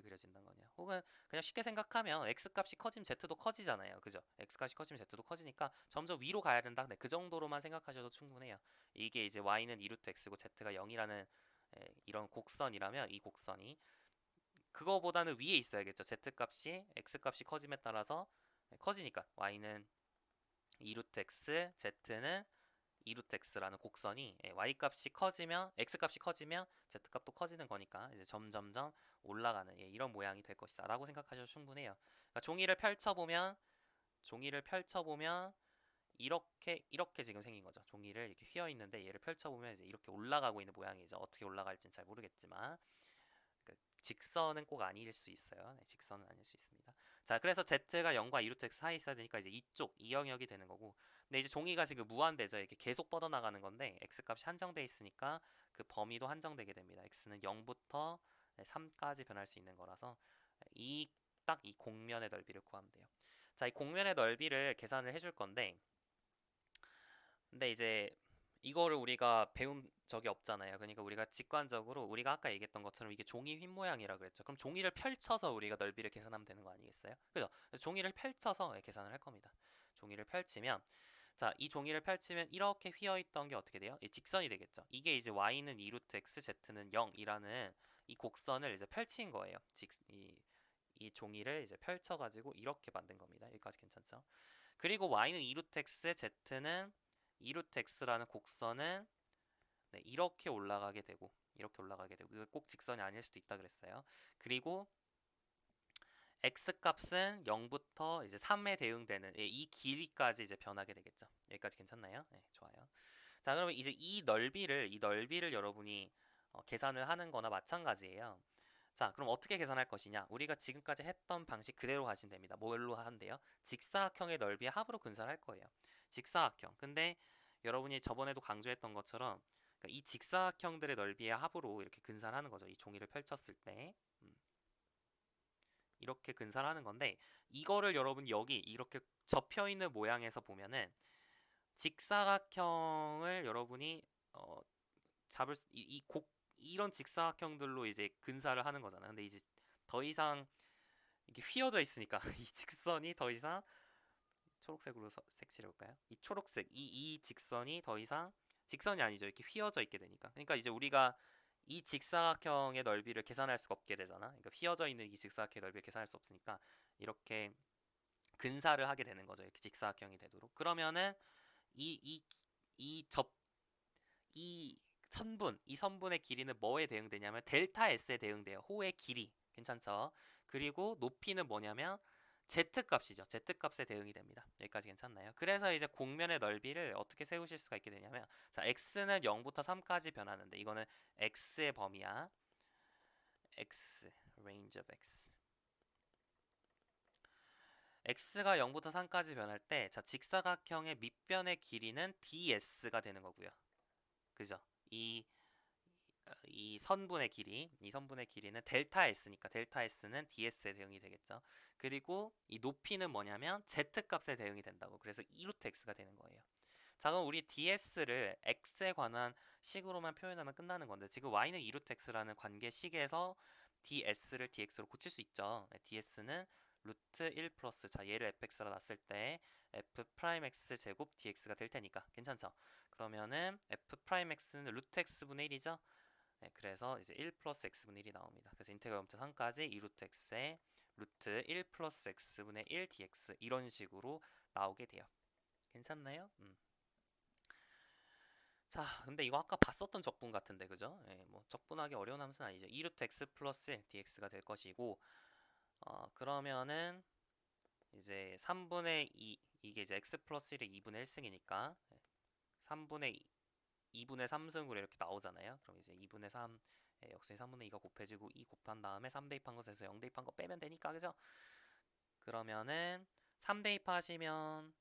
그려진다는 거냐. 혹은 그냥 쉽게 생각하면 x 값이 커지면 z도 커지잖아요. 그죠? x 값이 커지면 z도 커지니까 점점 위로 가야 된다. 네, 그 정도로만 생각하셔도 충분해요. 이게 이제 y는 2루트 x고 z가 0이라는 이런 곡선이라면 이 곡선이 그거보다는 위에 있어야겠죠. z 값이 x 값이 커짐에 따라서 커지니까 y는 2루트 x, z는 2루트 x라는 곡선이 y 값이 커지면 x 값이 커지면 z 값도 커지는 거니까 이제 점점점 올라가는 이런 모양이 될 것이다라고 생각하셔도 충분해요. 그러니까 종이를 펼쳐보면 이렇게 지금 생긴 거죠. 종이를 이렇게 휘어 있는데 얘를 펼쳐보면 이제 이렇게 올라가고 있는 모양이죠. 어떻게 올라갈지는 잘 모르겠지만 직선은 꼭 아닐 수 있어요. 네, 직선은 아닐 수 있습니다. 자, 그래서 z가 0과 2루트 x 사이에 있어야 되니까 이제 이 영역이 되는 거고, 근데 이제 종이가 지금 무한대죠. 이렇게 계속 뻗어나가는 건데 x 값이 한정돼 있으니까 그 범위도 한정되게 됩니다. x는 0부터 3까지 변할 수 있는 거라서 딱 이 공면의 넓이를 구하면 돼요. 자, 이 공면의 넓이를 계산을 해줄 건데, 근데 이제 이거를 우리가 배운 적이 없잖아요. 그러니까 우리가 직관적으로 우리가 아까 얘기했던 것처럼 이게 종이 휜 모양이라 그랬죠. 그럼 종이를 펼쳐서 우리가 넓이를 계산하면 되는 거 아니겠어요? 그죠? 그래서 종이를 펼쳐서 계산을 할 겁니다. 종이를 펼치면, 자, 이 종이를 펼치면 이렇게 휘어 있던 게 어떻게 돼요? 이 직선이 되겠죠. 이게 이제 y는 2루트 x, z는 0이라는 이 곡선을 이제 펼친 거예요. 이 종이를 이제 펼쳐가지고 이렇게 만든 겁니다. 여기까지 괜찮죠? 그리고 y는 2루트 x, z는 2루트 x라는 곡선은 이렇게 올라가게 되고 이거 꼭 직선이 아닐 수도 있다 그랬어요. 그리고 x 값은 0부터 이제 3에 대응되는 이 길이까지 이제 변하게 되겠죠. 여기까지 괜찮나요? 네, 좋아요. 자, 그러면 이제 이 넓이를 여러분이 계산을 하는 거나 마찬가지예요. 자, 그럼 어떻게 계산할 것이냐? 우리가 지금까지 했던 방식 그대로 가시면 됩니다. 뭘로 한대요? 직사각형의 넓이의 합으로 분산할 거예요. 직사각형. 근데 여러분이 저번에도 강조했던 것처럼 그러니까 이 직사각형들의 넓이의 합으로 이렇게 근산하는 거죠. 이 종이를 펼쳤을 때 이렇게 근산하는 건데, 이거를 여러분 여기 이렇게 접혀 있는 모양에서 보면은 직사각형을 여러분이 잡을 이런 직사각형들로 이제 근사를 하는 거잖아요. 근데 이제 더 이상 이게 휘어져 있으니까 이 직선이 더 이상 초록색으로 색칠해 볼까요? 이 초록색 이 직선이 더 이상 직선이 아니죠. 이렇게 휘어져 있게 되니까. 그러니까 이제 우리가 이 직사각형의 넓이를 계산할 수가 없게 되잖아. 그러니까 휘어져 있는 이 직사각형의 넓이를 계산할 수 없으니까 이렇게 근사를 하게 되는 거죠. 이렇게 직사각형이 되도록. 그러면은 이 이 이 접 이 선분, 이 선분의 길이는 뭐에 대응되냐면 델타 S에 대응돼요. 호의 길이. 괜찮죠? 그리고 높이는 뭐냐면 Z값이죠. Z값에 대응이 됩니다. 여기까지 괜찮나요? 그래서 이제 곡면의 넓이를 어떻게 세우실 수가 있게 되냐면 자, X는 0부터 3까지 변하는데 이거는 X의 범위야. X, range of X. X가 0부터 3까지 변할 때 자, 직사각형의 밑변의 길이는 DS가 되는 거고요. 그죠? 이 선분의 길이, 이 선분의 길이는 델타 S니까 델타 S는 DS에 대응이 되겠죠. 그리고 이 높이는 뭐냐면 Z값에 대응이 된다고. 그래서 2루트 X가 되는 거예요. 자, 그럼 우리 DS를 X에 관한 식으로만 표현하면 끝나는 건데 지금 Y는 2루트 X라는 관계식에서 DS를 DX로 고칠 수 있죠. DS는 루트 1 플러스 자 얘를 fx라 놨을 때 f 프라임 x 제곱 dx가 될 테니까 괜찮죠? 그러면은 f 프라임 x는 루트 x분의 1이죠? 네, 그래서 이제 1 플러스 x분의 1이 나옵니다. 그래서 인테그랄 0부터 3까지 2루트 x에 루트 1 플러스 x분의 1 dx 이런 식으로 나오게 돼요. 괜찮나요? 자, 근데 이거 아까 봤었던 적분 같은데, 그죠? 예, 뭐 적분하기 어려운 함수는 아니죠. 2루트 x 플러스 1 dx가 될 것이고, 그러면은 이제 3분의 2 이게 이제 x 플러스 1의 2분의 1승이니까 3분의 2분의 3승으로 이렇게 나오잖아요. 그럼 이제 2분의 3 역시 3분의 2가 곱해지고 2 곱한 다음에 3 대입한 것에서 0 대입한 거 빼면 되니까 그죠? 그러면은 3 대입하시면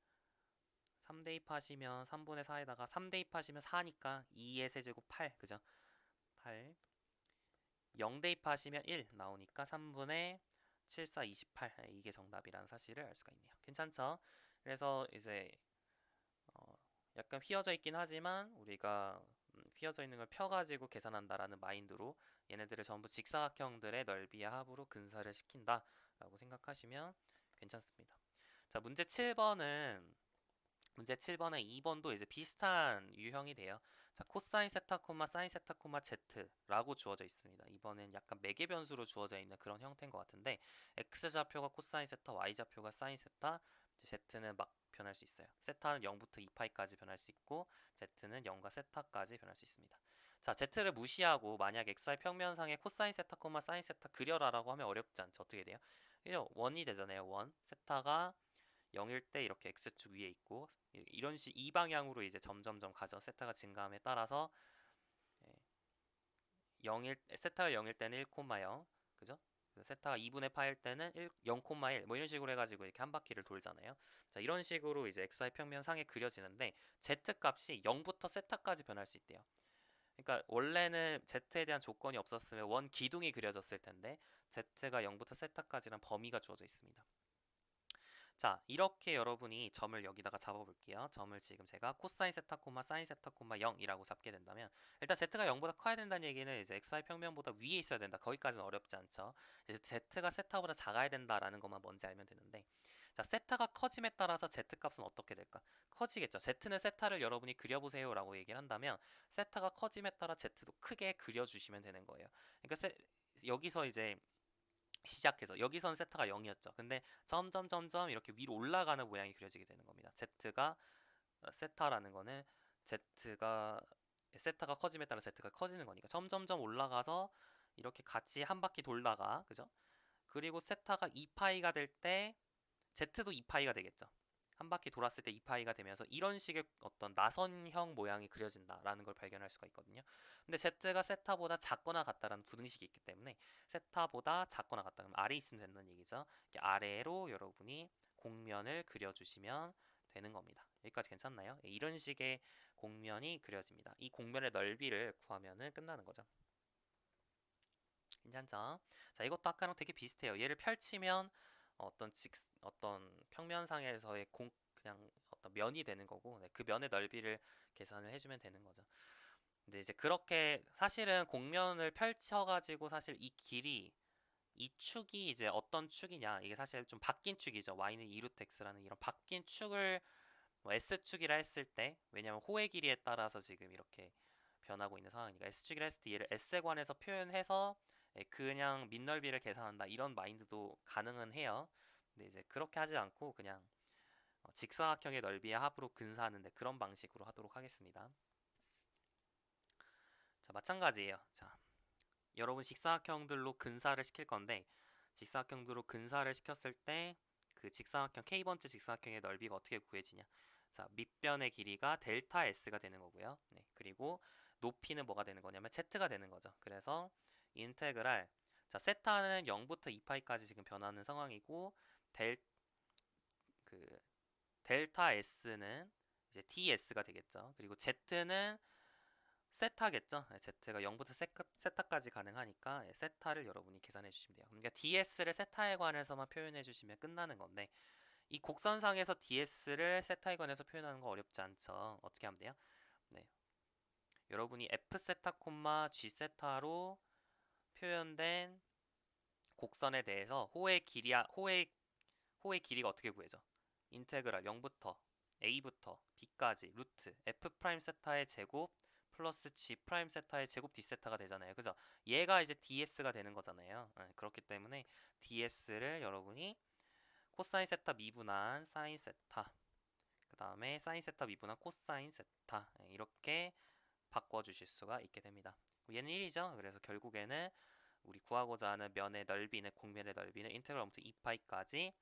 3 대입하시면 3분의 4에다가 3 대입하시면 4니까 2의 세제곱 8 그죠? 8 0 대입하시면 1 나오니까 3분의 7, 4, 28 이게 정답이라는 사실을 알 수가 있네요. 괜찮죠? 그래서 이제 약간 휘어져 있긴 하지만 우리가 휘어져 있는 걸 펴가지고 계산한다라는 마인드로 얘네들을 전부 직사각형들의 넓이의 합으로 근사를 시킨다라고 생각하시면 괜찮습니다. 자, 문제 7번은 2번도 이제 비슷한 유형이 돼요. 자, 코사인 세타 콤마 사인 세타 콤마 z라고 주어져 있습니다. 이번엔 약간 매개 변수로 주어져 있는 그런 형태인 것 같은데 x 좌표가 코사인 세타, y 좌표가 사인 세타, z는 막 변할 수 있어요. 세타는 0부터 2파이까지 변할 수 있고 z는 0과 세타까지 변할 수 있습니다. 자, z를 무시하고 만약 xy 평면상에 코사인 세타 콤마 사인 세타 그려라라고 하면 어렵지 않죠. 어떻게 돼요? 원이 되잖아요. 원. 세타가 0일 때 이렇게 x축 위에 있고 이런 이 방향으로 이제 점점점 가죠. 세타가 증가함에 따라서 0일 세타가 0일 때는 1,0 그죠? 세타가 2분의 파일 때는 0,1 뭐 이런 식으로 해가지고 이렇게 한 바퀴를 돌잖아요. 자, 이런 식으로 이제 xy 평면상에 그려지는데 z 값이 0부터 세타까지 변할 수 있대요. 그러니까 원래는 z에 대한 조건이 없었으면 원 기둥이 그려졌을 텐데 z가 0부터 세타까지란 범위가 주어져 있습니다. 자, 이렇게 여러분이 점을 여기다가 잡아볼게요. 점을 지금 제가 코사인 세타 콤마 사인 세타 콤마 0이라고 잡게 된다면 일단 z가 0보다 커야 된다는 얘기는 이제 xy 평면보다 위에 있어야 된다. 거기까지는 어렵지 않죠. 이제 z가 세타보다 작아야 된다라는 것만 뭔지 알면 되는데 자, 세타가 커짐에 따라서 z값은 어떻게 될까? 커지겠죠. z는 세타를 여러분이 그려보세요 라고 얘기를 한다면 세타가 커짐에 따라 z도 크게 그려주시면 되는 거예요. 그러니까 여기서 이제 시작해서 여기선 세타가 0이었죠. 근데 점점 이렇게 위로 올라가는 모양이 그려지게 되는 겁니다. z가 세타라는 거는 z가 세타가 커짐에 따라 z가 커지는 거니까 점점점 올라가서 이렇게 같이 한 바퀴 돌다가 그죠? 그리고 세타가 2파이가 될 때 z도 2파이가 되겠죠. 한 바퀴 돌았을 때 2파이가 되면서 이런 식의 어떤 나선형 모양이 그려진다라는 걸 발견할 수가 있거든요. 근데 z가 세타보다 작거나 같다라는 부등식이 있기 때문에 세타보다 작거나 같다 그럼 아래 있으면 된다는 얘기죠. 아래로 여러분이 곡면을 그려주시면 되는 겁니다. 여기까지 괜찮나요? 이런 식의 곡면이 그려집니다. 이 곡면의 넓이를 구하면 끝나는 거죠. 괜찮죠? 자, 이것도 아까랑 되게 비슷해요. 얘를 펼치면 어떤 평면상에서의 그냥 어떤 면이 되는 거고 그 면의 넓이를 계산을 해주면 되는 거죠. 근데 이제 그렇게 사실은 곡면을 펼쳐가지고 사실 이 길이 이 축이 이제 어떤 축이냐, 이게 사실 좀 바뀐 축이죠. y는 2루트 x라는 이런 바뀐 축을 뭐 S축이라 했을 때, 왜냐면 호의 길이에 따라서 지금 이렇게 변하고 있는 상황이니까 S축이라 했을 때 얘를 S에 관해서 표현해서 그냥 밑넓이를 계산한다, 이런 마인드도 가능은 해요. 근데 이제 그렇게 하지 않고 그냥 직사각형의 넓이의 합으로 근사하는데 그런 방식으로 하도록 하겠습니다. 자, 마찬가지예요. 자, 여러분 직사각형들로 근사를 시킬 건데, 직사각형들로 근사를 시켰을 때 그 직사각형 K번째 직사각형의 넓이가 어떻게 구해지냐. 자, 밑변의 길이가 델타 S가 되는 거고요. 네, 그리고 높이는 뭐가 되는 거냐면 Z가 되는 거죠. 그래서 인테그랄, 자, 세타는 0부터 2파이까지 지금 변하는 상황이고, 델, 그 델타 S는 이제 ds가 되겠죠. 그리고 Z는 세타겠죠. Z가 0부터 세타까지 가능하니까 세타를 여러분이 계산해 주시면 돼요. 그러니까 ds를 세타에 관해서만 표현해 주시면 끝나는 건데, 이 곡선상에서 ds를 세타에 관해서 표현하는 거 어렵지 않죠. 어떻게 하면 돼요? 네, 여러분이 f 세타 콤마 g 세타로 표현된 곡선에 대해서 호의 길이가 어떻게 구해져? 인테그랄 0부터 a부터 b까지 루트 f 프라임 세타의 제곱 플러스 g 프라임 세타의 제곱 d 세타가 되잖아요. 그죠? 얘가 이제 ds가 되는 거잖아요. 그렇기 때문에 ds를 여러분이 코사인 세타 미분한 사인 세타, 그 다음에 사인 세타 미분한 코사인 세타, 이렇게 바꿔주실 수가 있게 됩니다. 얘는 1이죠. 그래서 결국에는 우리 구하고자 하는 면의 넓이는, 곡면의 넓이는 인테그랄 0부터 2파이까지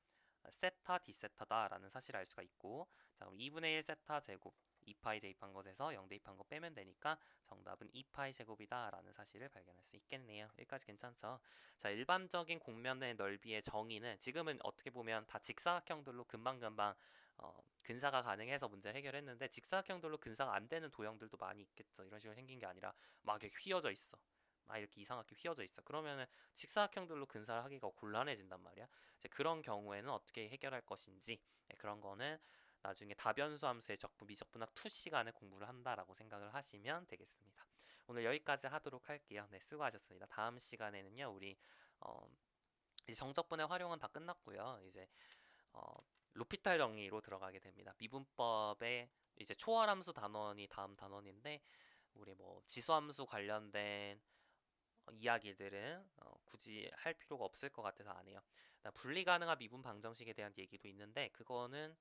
세타 d세타다 라는 사실을 알 수가 있고, 자, 그럼 2분의 1 세타 제곱 2파이 대입한 것에서 0 대입한 거 빼면 되니까 정답은 2파이 제곱이다 라는 사실을 발견할 수 있겠네요. 여기까지 괜찮죠? 자, 일반적인 곡면의 넓이의 정의는 지금은 어떻게 보면 다 직사각형들로 금방금방 근사가 가능해서 문제를 해결했는데, 직사각형들로 근사가 안 되는 도형들도 많이 있겠죠. 이런 식으로 생긴 게 아니라 막 이렇게 휘어져 있어. 막 이렇게 이상하게 휘어져 있어. 그러면은 직사각형들로 근사를 하기가 곤란해진단 말이야. 이제 그런 경우에는 어떻게 해결할 것인지, 그런 거는 나중에 다변수 함수의 적분, 미적분학 2 시간에 공부를 한다라고 생각을 하시면 되겠습니다. 오늘 여기까지 하도록 할게요. 네, 수고하셨습니다. 다음 시간에는요, 우리 어, 이제 정적분의 활용은 다 끝났고요. 이제 어, 로피탈 정리로 들어가게 됩니다. 미분법의 이제 초월함수 단원이 다음 단원인데, 우리 뭐 지수함수 관련된 이야기들은 굳이 할 필요가 없을 것 같아서 안 해요. 분리 가능한 미분 방정식에 대한 얘기도 있는데, 그거는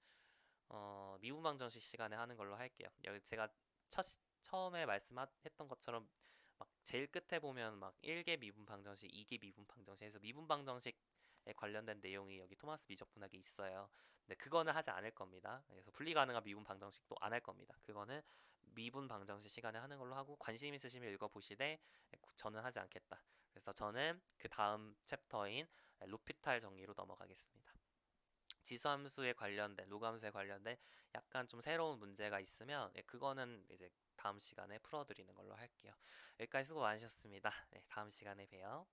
미분 방정식 시간에 하는 걸로 할게요. 여기 제가 처음에 말씀했던 것처럼 막 제일 끝에 보면 막 1개 미분 방정식, 2개 미분 방정식에서 미분 방정식에 관련된 내용이 여기 토마스 미적분학에 있어요. 근데 그거는 하지 않을 겁니다. 그래서 분리 가능한 미분 방정식도 안 할 겁니다. 그거는 미분 방정식 시간에 하는 걸로 하고, 관심 있으시면 읽어보시되 저는 하지 않겠다. 그래서 저는 그 다음 챕터인 로피탈 정리로 넘어가겠습니다. 지수함수에 관련된, 로그함수에 관련된 약간 좀 새로운 문제가 있으면 그거는 이제 다음 시간에 풀어드리는 걸로 할게요. 여기까지 수고 많으셨습니다. 네, 다음 시간에 봬요.